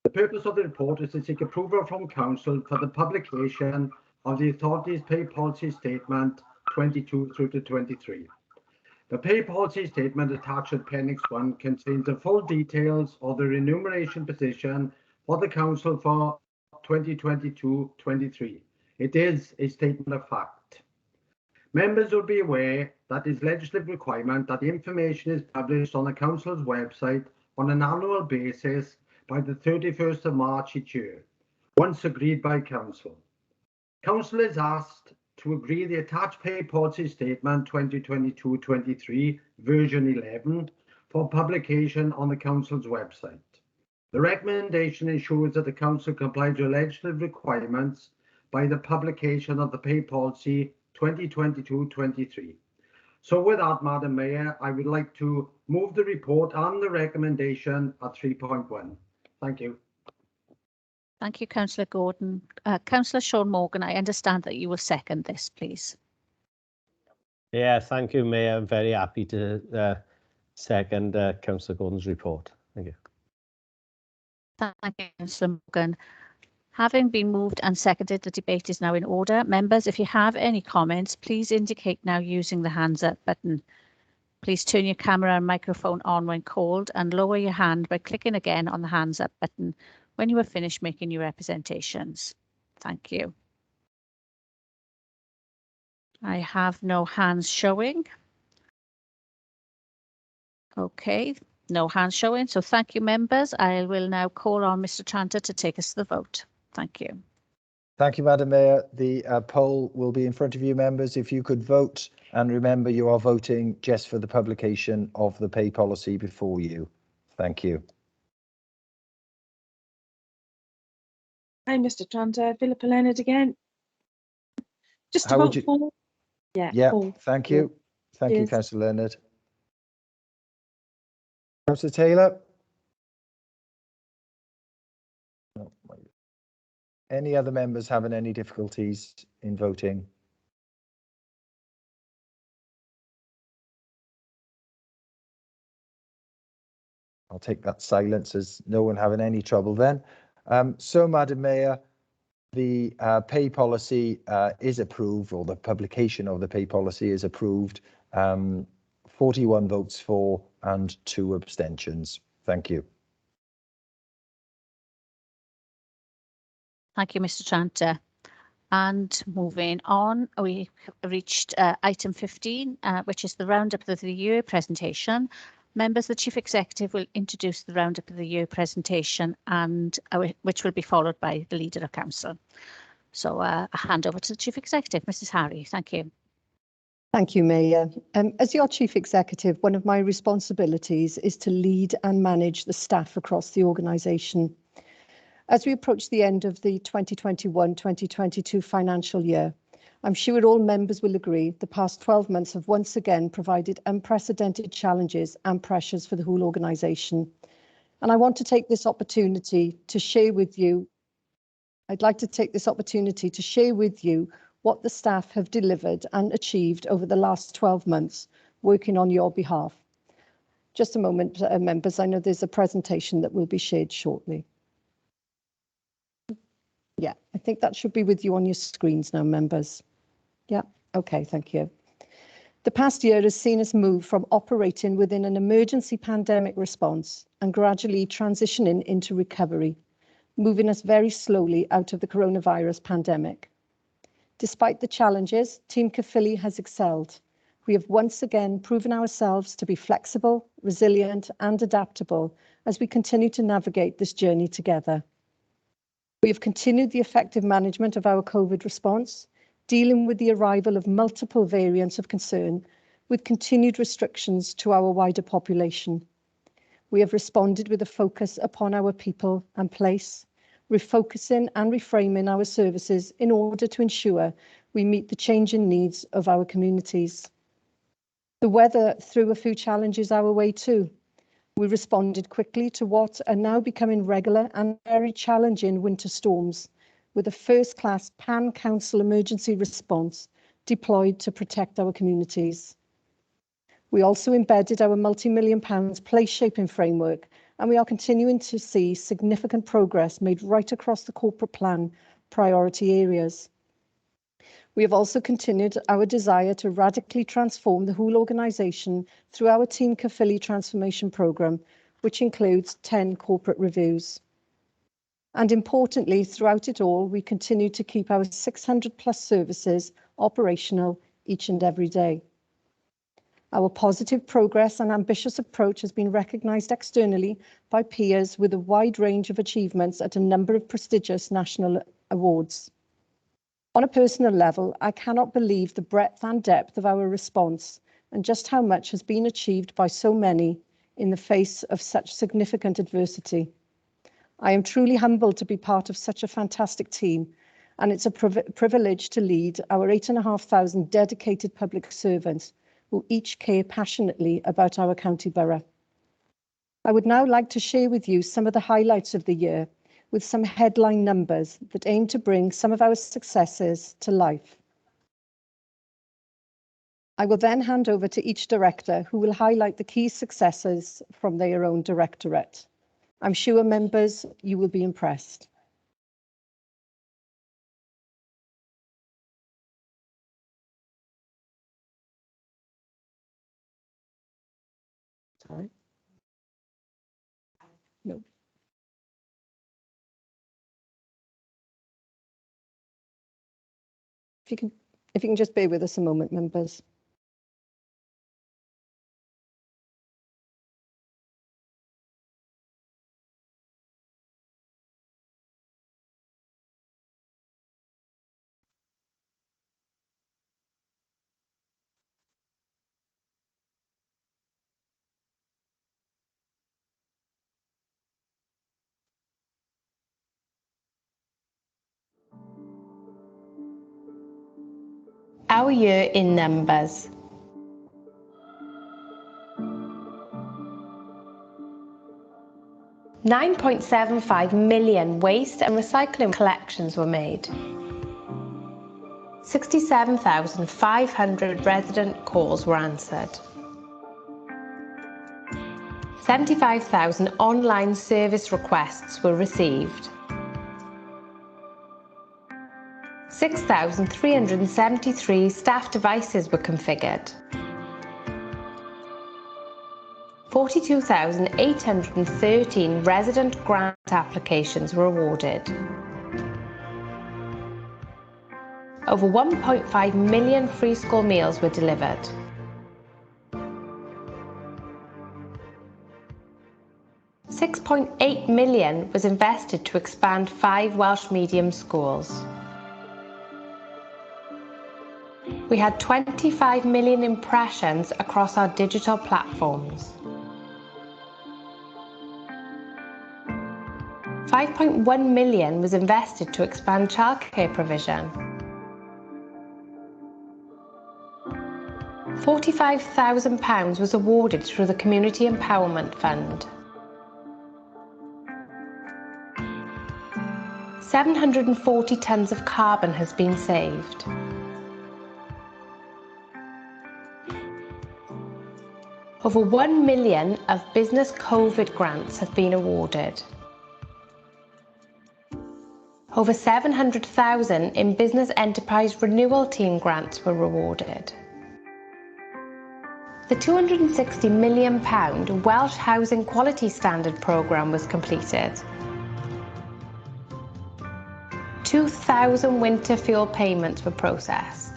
The purpose of the report is to seek approval from Council for the publication of the authority's pay policy statement 22 through to 23. The pay policy statement attached at Appendix 1 contains the full details of the remuneration position for the Council for 2022-23. It is a statement of fact. Members will be aware that it is legislative requirement that the information is published on the Council's website on an annual basis by the 31st of March each year, once agreed by Council. Council is asked to agree the attached pay policy statement 2022-23 version 11 for publication on the Council's website. The recommendation ensures that the Council complies with legislative requirements by the publication of the pay policy 2022-23. So with that, Madam Mayor, I would like to move the report and the recommendation at 3.1. Thank you. Thank you, Councillor Gordon. Councillor Sean Morgan, I understand that you will second this, please. Yeah, thank you, Mayor. I'm very happy to second Councillor Gordon's report. Thank you. Thank you, Councillor Morgan. Having been moved and seconded, the debate is now in order. Members, if you have any comments, please indicate now using the hands up button. Please turn your camera and microphone on when called and lower your hand by clicking again on the hands up button when you are finished making your representations. Thank you. I have no hands showing. Okay, no hands showing. So thank you, members. I will now call on Mr. Tranter to take us to the vote. Thank you. Thank you, Madam Mayor. The poll will be in front of you, members. If you could vote, and remember you are voting just for the publication of the pay policy before you. Thank you. Hi, Mr. Tranter. Philippa Leonard again. Just to How would vote you... for. Yeah, for. thank you. Thank you, Cheers. Councillor Leonard. Councillor Taylor? No. Any other members having any difficulties in voting? I'll take that silence as no one having any trouble then. So, Madam Mayor, the pay policy is approved, or the publication of the pay policy is approved. 41 votes for and 2 abstentions. Thank you. Thank you, Mr. Tranter. And moving on, we reached item 15, which is the Roundup of the Year presentation. Members, the Chief Executive will introduce the Roundup of the Year presentation, and which will be followed by the Leader of Council. So I hand over to the Chief Executive, Mrs. Harry. Thank you. Thank you, Mayor. As your Chief Executive, one of my responsibilities is to lead and manage the staff across the organisation. As we approach the end of the 2021-2022 financial year, I'm sure all members will agree the past 12 months have once again provided unprecedented challenges and pressures for the whole organisation. And I want to take this opportunity to share with you, I'd like to take this opportunity to share with you what the staff have delivered and achieved over the last 12 months working on your behalf. Just a moment, members. I know there's a presentation that will be shared shortly. Yeah, I think that should be with you on your screens now, members. Yeah, okay, thank you. The past year has seen us move from operating within an emergency pandemic response and gradually transitioning into recovery, moving us very slowly out of the coronavirus pandemic. Despite the challenges, Team Caerphilly has excelled. We have once again proven ourselves to be flexible, resilient and adaptable as we continue to navigate this journey together. We have continued the effective management of our COVID response, dealing with the arrival of multiple variants of concern with continued restrictions to our wider population. We have responded with a focus upon our people and place, refocusing and reframing our services in order to ensure we meet the changing needs of our communities. The weather threw a few challenges our way too. We responded quickly to what are now becoming regular and very challenging winter storms, with a first-class pan-council emergency response deployed to protect our communities. We also embedded our multi-million pounds place-shaping framework, and we are continuing to see significant progress made right across the corporate plan priority areas. We have also continued our desire to radically transform the whole organisation through our Team Caerphilly transformation programme, which includes 10 corporate reviews. And importantly, throughout it all, we continue to keep our 600 plus services operational each and every day. Our positive progress and ambitious approach has been recognised externally by peers with a wide range of achievements at a number of prestigious national awards. On a personal level, I cannot believe the breadth and depth of our response and just how much has been achieved by so many in the face of such significant adversity. I am truly humbled to be part of such a fantastic team, and it's a privilege to lead our 8,500 dedicated public servants who each care passionately about our county borough. I would now like to share with you some of the highlights of the year with some headline numbers that aim to bring some of our successes to life. I will then hand over to each director who will highlight the key successes from their own directorate. I'm sure, members, you will be impressed. Sorry. No. If you can just bear with us a moment, members. Our year in numbers. £9.75 million waste and recycling collections were made. 67,500 resident calls were answered. 75,000 online service requests were received. 6,373 staff devices were configured. 42,813 resident grant applications were awarded. Over 1.5 million free school meals were delivered. £6.8 million was invested to expand 5 Welsh medium schools. We had 25 million impressions across our digital platforms. £5.1 million was invested to expand childcare provision. £45,000 was awarded through the Community Empowerment Fund. £740 tonnes of carbon has been saved. Over 1 million of business COVID grants have been awarded. Over 700,000 in Business Enterprise Renewal Team grants were awarded. The £260 million Welsh Housing Quality Standard programme was completed. 2,000 winter fuel payments were processed.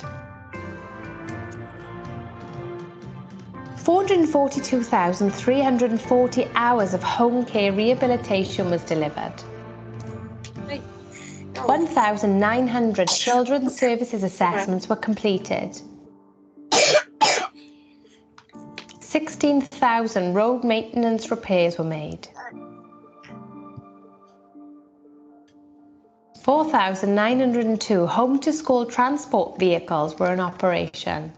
442,340 hours of home care rehabilitation was delivered. 1,900 children's services assessments were completed. 16,000 road maintenance repairs were made. 4,902 home-to-school transport vehicles were in operation.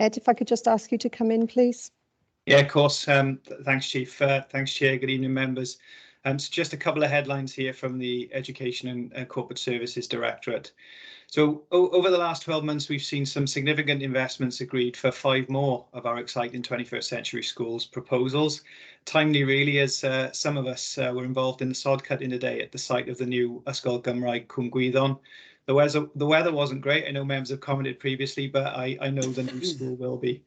Ed, if I could just ask you to come in, please. Yeah, of course. Thanks, Chief. Thanks, Chair. Good evening, members. So just a couple of headlines here from the Education and Corporate Services Directorate. So over the last 12 months, we've seen some significant investments agreed for 5 more of our exciting 21st century schools proposals. Timely, really, as some of us were involved in the sod cutting today at the site of the new Ysgol Gymraeg Cwm Gwyddon. The weather wasn't great. I know members have commented previously, but I know the new school will be.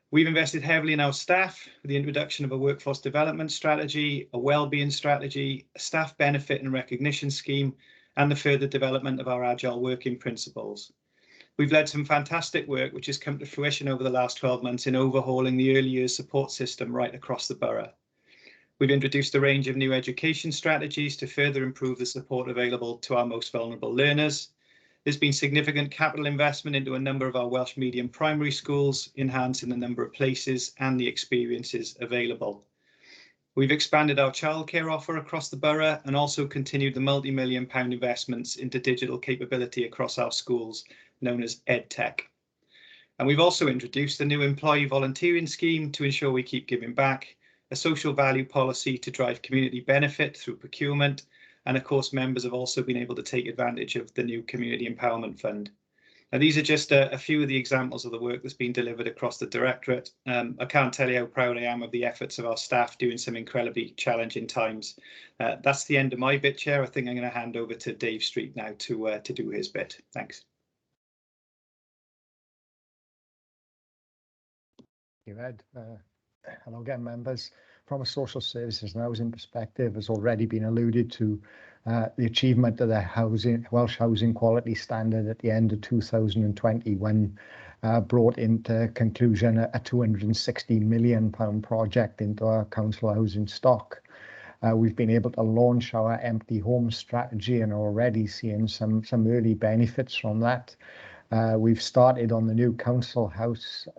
We've invested heavily in our staff with the introduction of a workforce development strategy, a wellbeing strategy, a staff benefit and recognition scheme, and the further development of our agile working principles. We've led some fantastic work which has come to fruition over the last 12 months in overhauling the early years support system right across the borough. We've introduced a range of new education strategies to further improve the support available to our most vulnerable learners. There's been significant capital investment into a number of our Welsh medium primary schools, enhancing the number of places and the experiences available. We've expanded our childcare offer across the borough and also continued the multi-million-pound investments into digital capability across our schools, known as EdTech. And we've also introduced a new employee volunteering scheme to ensure we keep giving back, a social value policy to drive community benefit through procurement, and of course members have also been able to take advantage of the new Community Empowerment Fund. Now these are just a few of the examples of the work that's been delivered across the Directorate. I can't tell you how proud I am of the efforts of our staff during some incredibly challenging times. That's the end of my bit, Chair. I think I'm going to hand over to Dave Street now to do his bit. Thanks. Thank you, Ed. Hello again, members. From a social services and housing perspective, has already been alluded to the achievement of the Welsh Housing Quality Standard at the end of 2020, when brought into conclusion a £260 million project into our council housing stock. We've been able to launch our empty home strategy and are already seeing some early benefits from that. We've started on the new council homes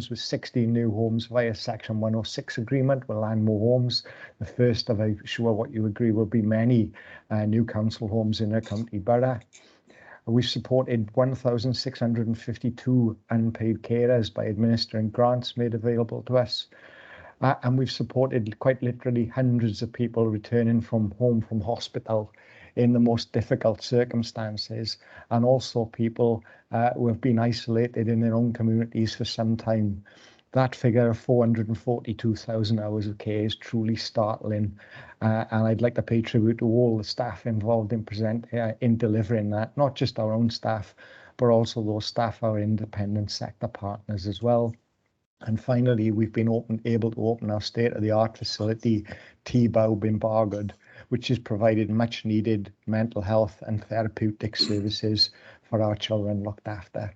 with 16 new homes via Section 106 agreement with Landmore Homes. The first of, I'm sure what you agree, will be many new council homes in a county borough. We've supported 1,652 unpaid carers by administering grants made available to us. And we've supported quite literally hundreds of people returning from hospital in the most difficult circumstances, and also people who have been isolated in their own communities for some time. That figure of 442,000 hours of care is truly startling, and I'd like to pay tribute to all the staff involved in delivering that, not just our own staff, but also those staff, our independent sector partners as well. And finally, we've been able to open our state-of-the-art facility, T-Bawb in Bargoed, which has provided much needed mental health and therapeutic services for our children looked after.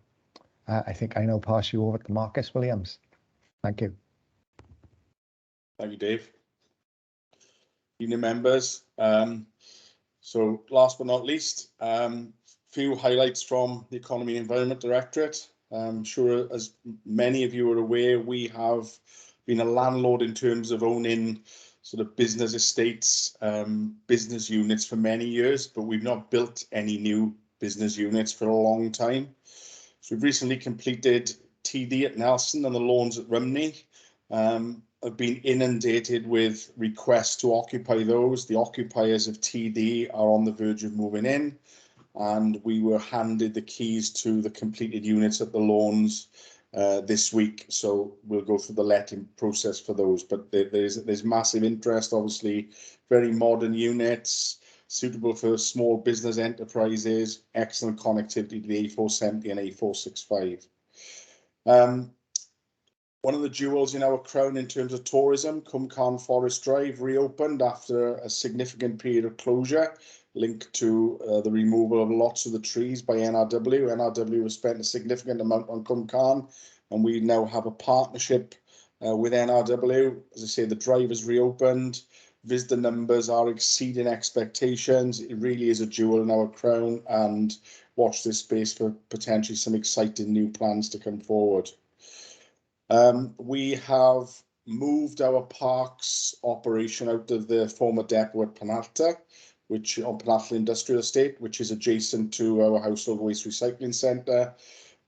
I think I now pass you over to Marcus Williams. Thank you. Thank you, Dave. Evening, members. So last but not least, few highlights from the Economy and Environment Directorate. I'm sure as many of you are aware, we have been a landlord in terms of owning sort of business estates, business units for many years, but we've not built any new business units for a long time. So we've recently completed TD at Nelson and the lawns at Rumney. Have been inundated with requests to occupy those. The occupiers of TD are on the verge of moving in, and we were handed the keys to the completed units at the lawns this week. So we'll go through the letting process for those. But there's massive interest, obviously, very modern units, suitable for small business enterprises, excellent connectivity to the A470 and A465. One of the jewels in our crown in terms of tourism, Cwmcarn Forest Drive, reopened after a significant period of closure linked to the removal of lots of the trees by NRW. NRW has spent a significant amount on Cwmcarn, and we now have a partnership with NRW. As I say, the drive has reopened. Visitor numbers are exceeding expectations. It really is a jewel in our crown, and watch this space for potentially some exciting new plans to come forward. We have moved our parks operation out of the former depot at Penalta, which on Penalta Industrial Estate, which is adjacent to our household waste recycling centre.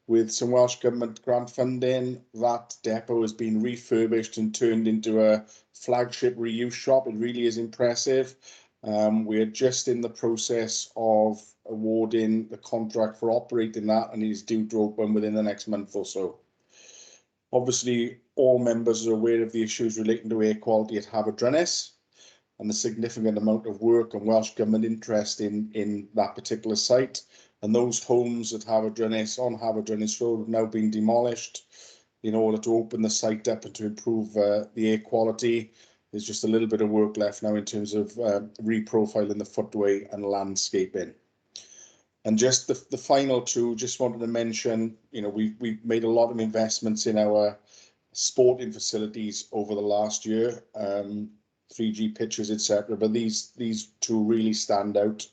With some Welsh Government grant funding, that depot has been refurbished and turned into a flagship reuse shop. It really is impressive. We are just in the process of awarding the contract for operating that, and it is due to open within the next month or so. Obviously, all members are aware of the issues relating to air quality at Haverfordwest and the significant amount of work and Welsh Government interest in that particular site. And those homes at Haverfordwest on Haverfordwest Road have now been demolished in order to open the site up and to improve the air quality. There's just a little bit of work left now in terms of reprofiling the footway and landscaping. And just the final two, just wanted to mention, you know, we've made a lot of investments in our sporting facilities over the last year, 3G pitches, etc. But these two really stand out.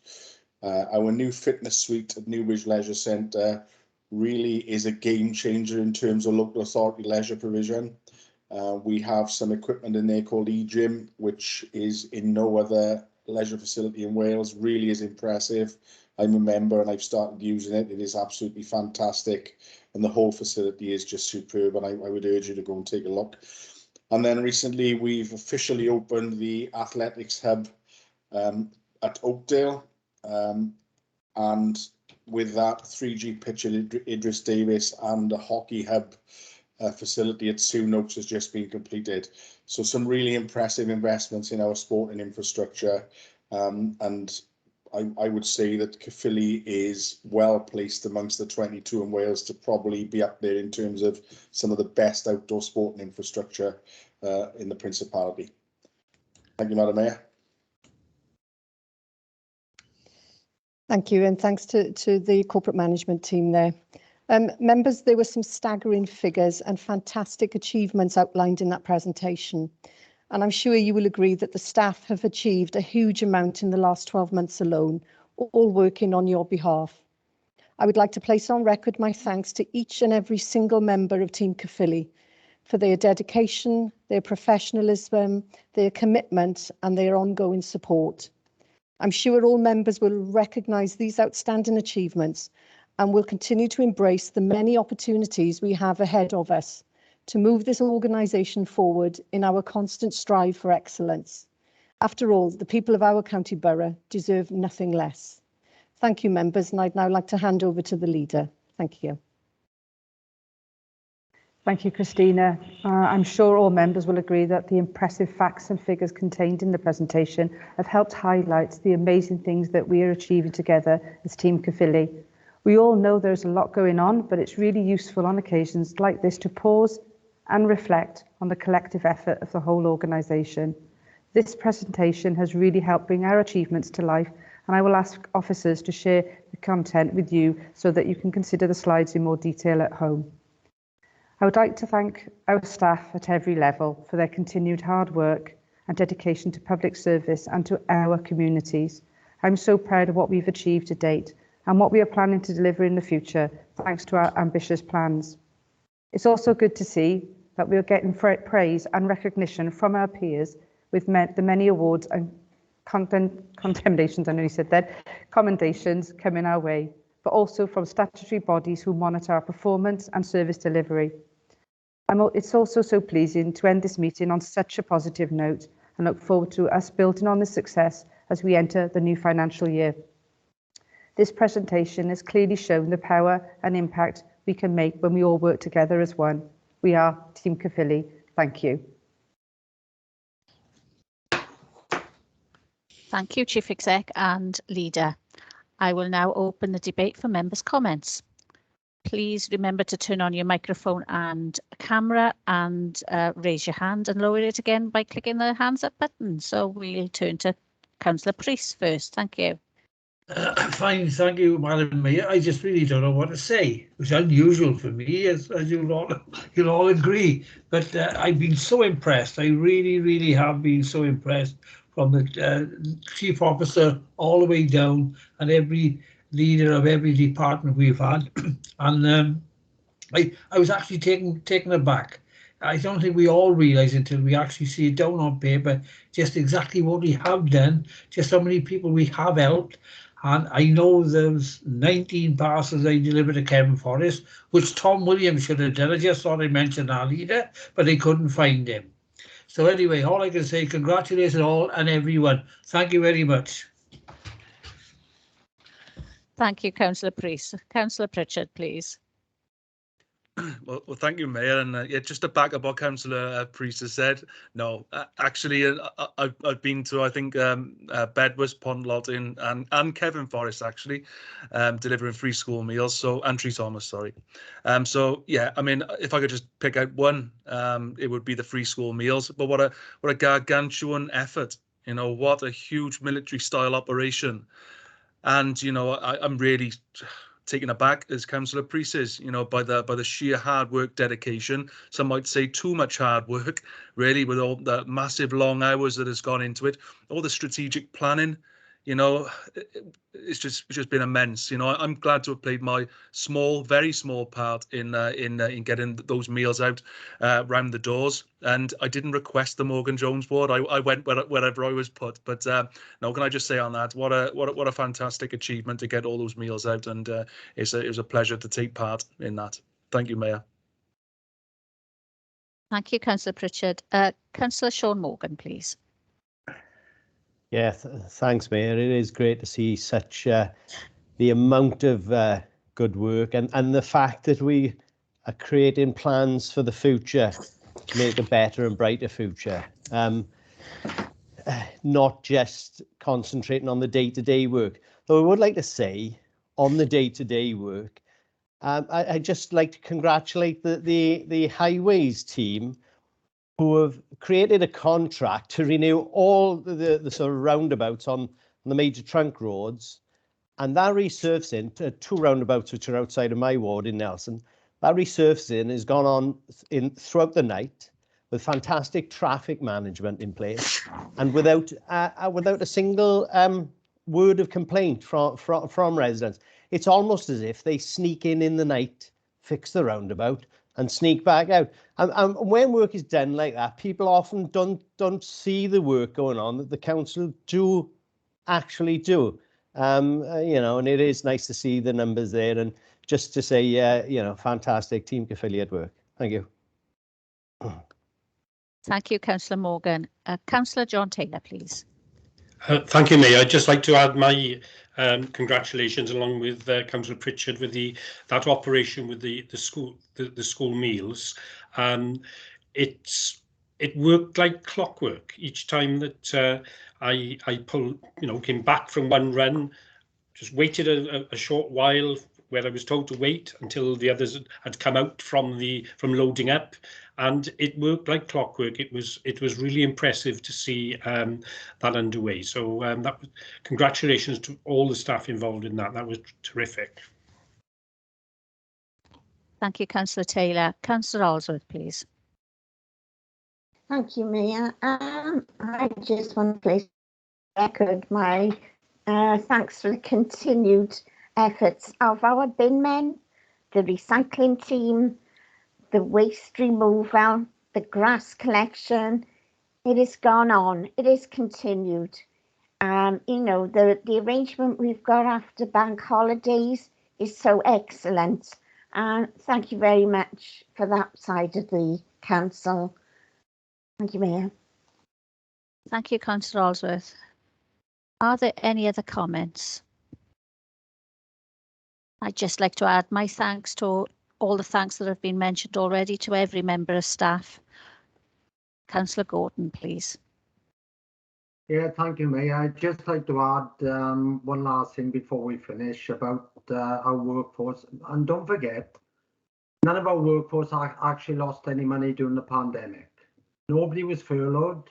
Our new fitness suite at Newbridge Leisure Centre really is a game changer in terms of local authority leisure provision. We have some equipment in there called eGym, which is in no other leisure facility in Wales. Really is impressive. I'm a member and I've started using it. It is absolutely fantastic, and the whole facility is just superb, and I would urge you to go and take a look. And then recently we've officially opened the athletics hub at Oakdale, and with that 3G pitch at Idris Davis and a hockey hub facility at Soon Oaks has just been completed. So some really impressive investments in our sporting infrastructure, and I would say that Caerphilly is well placed amongst the 22 in Wales to probably be up there in terms of some of the best outdoor sporting infrastructure in the Principality. Thank you, Madam Mayor. Thank you, and thanks to the corporate management team there. Members, there were some staggering figures and fantastic achievements outlined in that presentation. And I'm sure you will agree that the staff have achieved a huge amount in the last 12 months alone, all working on your behalf. I would like to place on record my thanks to each and every single member of Team Caerphilly for their dedication, their professionalism, their commitment and their ongoing support. I'm sure all members will recognise these outstanding achievements and will continue to embrace the many opportunities we have ahead of us to move this organisation forward in our constant strive for excellence. After all, the people of our county borough deserve nothing less. Thank you, members, and I'd now like to hand over to the leader. Thank you. Thank you, Christina. I'm sure all members will agree that the impressive facts and figures contained in the presentation have helped highlight the amazing things that we are achieving together as Team Caerphilly. We all know there's a lot going on, but it's really useful on occasions like this to pause and reflect on the collective effort of the whole organisation. This presentation has really helped bring our achievements to life, and I will ask officers to share the content with you so that you can consider the slides in more detail at home. I would like to thank our staff at every level for their continued hard work and dedication to public service and to our communities. I'm so proud of what we've achieved to date and what we are planning to deliver in the future, thanks to our ambitious plans. It's also good to see that we are getting praise and recognition from our peers with the many awards and commendations coming our way. but also from statutory bodies who monitor our performance and service delivery. It's also so pleasing to end this meeting on such a positive note and look forward to us building on this success as we enter the new financial year. This presentation has clearly shown the power and impact we can make when we all work together as one. We are Team Caerphilly. Thank you. Thank you, Chief Exec and Leader. I will now open the debate for members' comments. Please remember to turn on your microphone and camera and raise your hand and lower it again by clicking the hands up button. So we'll turn to Councillor Priest first. Thank you. Fine, thank you, Madam Mayor. I just really don't know what to say, which is unusual for me, as you'll all agree. But I've been so impressed. I really have been so impressed, from the chief officer all the way down, and every leader of every department we've had. And I was actually taken aback. I don't think we all realise until we actually see it down on paper just exactly what we have done, just how many people we have helped. And I know there's 19 parcels I delivered to Kevin Forrest, which Tom Williams should have done. I just thought I mentioned our leader, but they couldn't find him. So anyway, all I can say, congratulations all and everyone. Thank you very much. Thank you, Councillor Priest. Councillor Pritchard, please. Well, thank you, Mayor, and yeah, just to back up what Councillor Priest has said. No, actually, I've been to, I think, Bedwas, Pontlottin, and Kevin Forrest actually, delivering free school meals. So, and Tree Thomas, sorry. So yeah, I mean, if I could just pick out one, it would be the free school meals. But what a gargantuan effort! You know, what a huge military-style operation, and you know, I'm really taken aback, as Councillor Priest is, you know, by the sheer hard work, dedication. Some might say too much hard work, really, with all the massive long hours that has gone into it, all the strategic planning. You know, it's just been immense. You know, I'm glad to have played my small, very small part in getting those meals out round the doors. And I didn't request the Morgan Jones ward. I went wherever I was put. But no, can I just say on that, what a fantastic achievement to get all those meals out, and it was a pleasure to take part in that. Thank you, Mayor. Thank you, Councillor Pritchard. Councillor Sean Morgan, please. Yeah, thanks, Mayor. It is great to see such the amount of good work and the fact that we are creating plans for the future to make a better and brighter future. Not just concentrating on the day-to-day work. Though I would like to say, on the day-to-day work, I'd just like to congratulate the highways team, who have created a contract to renew all the sort of roundabouts on the major trunk roads, and that resurfacing to 2 roundabouts which are outside of my ward in Nelson. That resurfacing has gone on throughout the night with fantastic traffic management in place, and without a single word of complaint from residents. It's almost as if they sneak in the night, fix the roundabout, and sneak back out. And when work is done like that, people often don't see the work going on that the council do actually do. You know, and it is nice to see the numbers there, and just to say, you know, fantastic Team Caerphilly at work. Thank you. Thank you, Councillor Morgan. Councillor John Taylor, please. Thank you, Mayor. I'd just like to add my congratulations, along with Councillor Pritchard, with that operation with the school meals. It worked like clockwork each time that I came back from one run. Just waited a short while where I was told to wait until the others had come out from loading up, and it worked like clockwork. It was really impressive to see that underway. So congratulations to all the staff involved in that. That was terrific. Thank you, Councillor Taylor. Councillor Alsworth, please. Thank you, Mayor. I just want to place record my thanks for the continued efforts of our bin men, the recycling team, the waste removal, the grass collection. It has gone on. It is continued. You know, the arrangement we've got after bank holidays is so excellent. And thank you very much for that side of the council. Thank you, Mayor. Thank you, Councillor Alsworth. Are there any other comments? I'd just like to add my thanks to all the thanks that have been mentioned already to every member of staff. Councillor Gordon, please. Yeah, thank you, Mayor. I'd just like to add one last thing before we finish about our workforce. And don't forget, none of our workforce actually lost any money during the pandemic. Nobody was furloughed.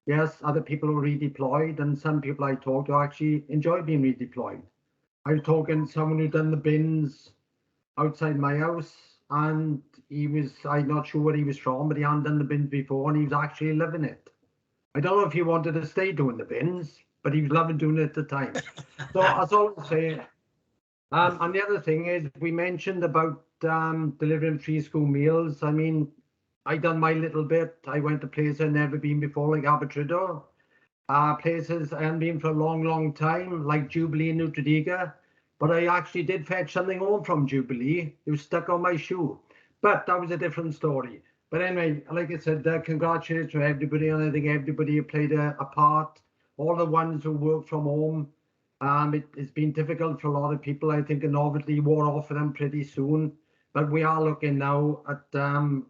Yes, other people were redeployed, and some people I talked to actually enjoyed being redeployed. I was talking to someone who'd done the bins outside my house, and I'm not sure where he was from, but he hadn't done the bins before, and he was actually loving it. I don't know if he wanted to stay doing the bins, but he was loving doing it at the time. So that's all I'll say. And the other thing is, we mentioned about delivering free school meals. I mean, I done my little bit. I went to places I've never been before, like Abertrudo. Places I haven't been for a long, long time, like Jubilee in Utradiga. But I actually did fetch something home from Jubilee. It was stuck on my shoe. But that was a different story. But anyway, like I said, congratulations to everybody. And I think everybody played a part. All the ones who work from home. It's been difficult for a lot of people. I think it obviously wore off for them pretty soon. But we are looking now at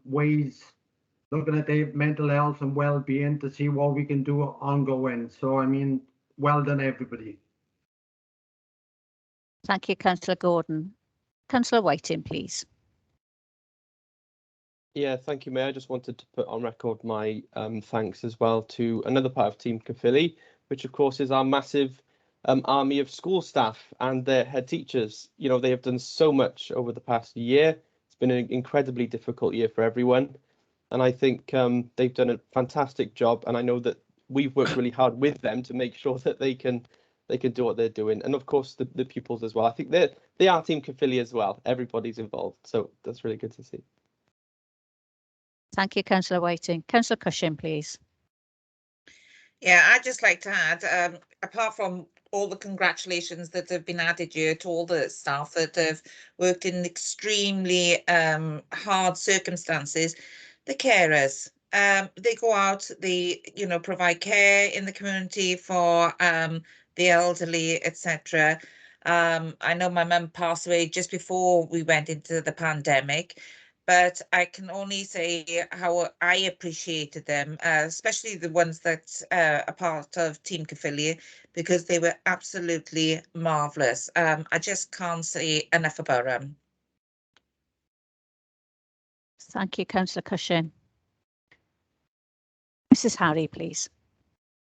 ways, looking at their mental health and well-being to see what we can do ongoing. So, I mean, well done, everybody. Thank you, Councillor Gordon. Councillor Whiting, please. Yeah, thank you, Mayor. I just wanted to put on record my thanks as well to another part of Team Caerphilly, which of course is our massive army of school staff and their head teachers. You know, they have done so much over the past year. It's been an incredibly difficult year for everyone. And I think they've done a fantastic job. And I know that we've worked really hard with them to make sure that they can do what they're doing. And of course, the pupils as well. I think they are Team Caerphilly as well. Everybody's involved. So that's really good to see. Thank you, Councillor Whiting. Councillor Cushin, please. Yeah, I'd just like to add, apart from all the congratulations that have been added here to all the staff that have worked in extremely hard circumstances, the carers. They go out, they provide care in the community for the elderly, etc. I know my mum passed away just before we went into the pandemic, but I can only say how I appreciated them, especially the ones that are part of Team Caerphilly, because they were absolutely marvellous. I just can't say enough about them. Thank you, Councillor Cushin. Mrs. Harry, please.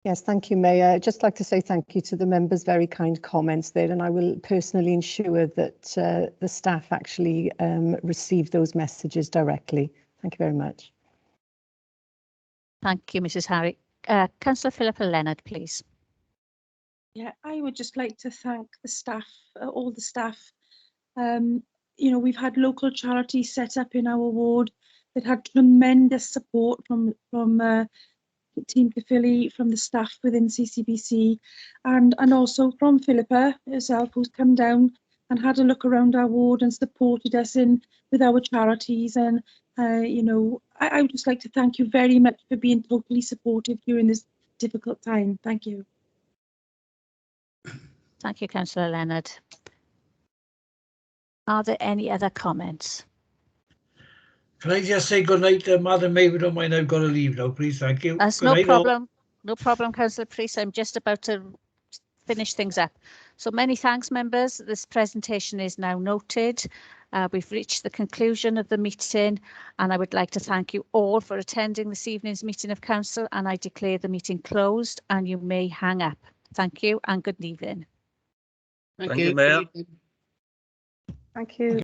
Yes, thank you, Mayor. I'd just like to say thank you to the members' very kind comments there, and I will personally ensure that the staff actually receive those messages directly. Thank you very much. Thank you, Mrs. Harry. Councillor Philippa Leonard, please. Yeah, I would just like to thank the staff, all the staff. We've had local charities set up in our ward that had tremendous support from Team Caerphilly, from the staff within CCBC, and also from Philippa herself, who's come down and had a look around our ward and supported us with our charities. And I would just like to thank you very much for being totally supportive during this difficult time. Thank you. Thank you, Councillor Leonard. Are there any other comments? Can I just say good night to Madam May? We don't mind, I've got to leave now, please. Thank you. That's no problem. No problem, Councillor Priest. I'm just about to finish things up. So many thanks, members. This presentation is now noted. We've reached the conclusion of the meeting, and I would like to thank you all for attending this evening's meeting of Council, and I declare the meeting closed, and you may hang up. Thank you and good evening. Thank you, Mayor. Thank you.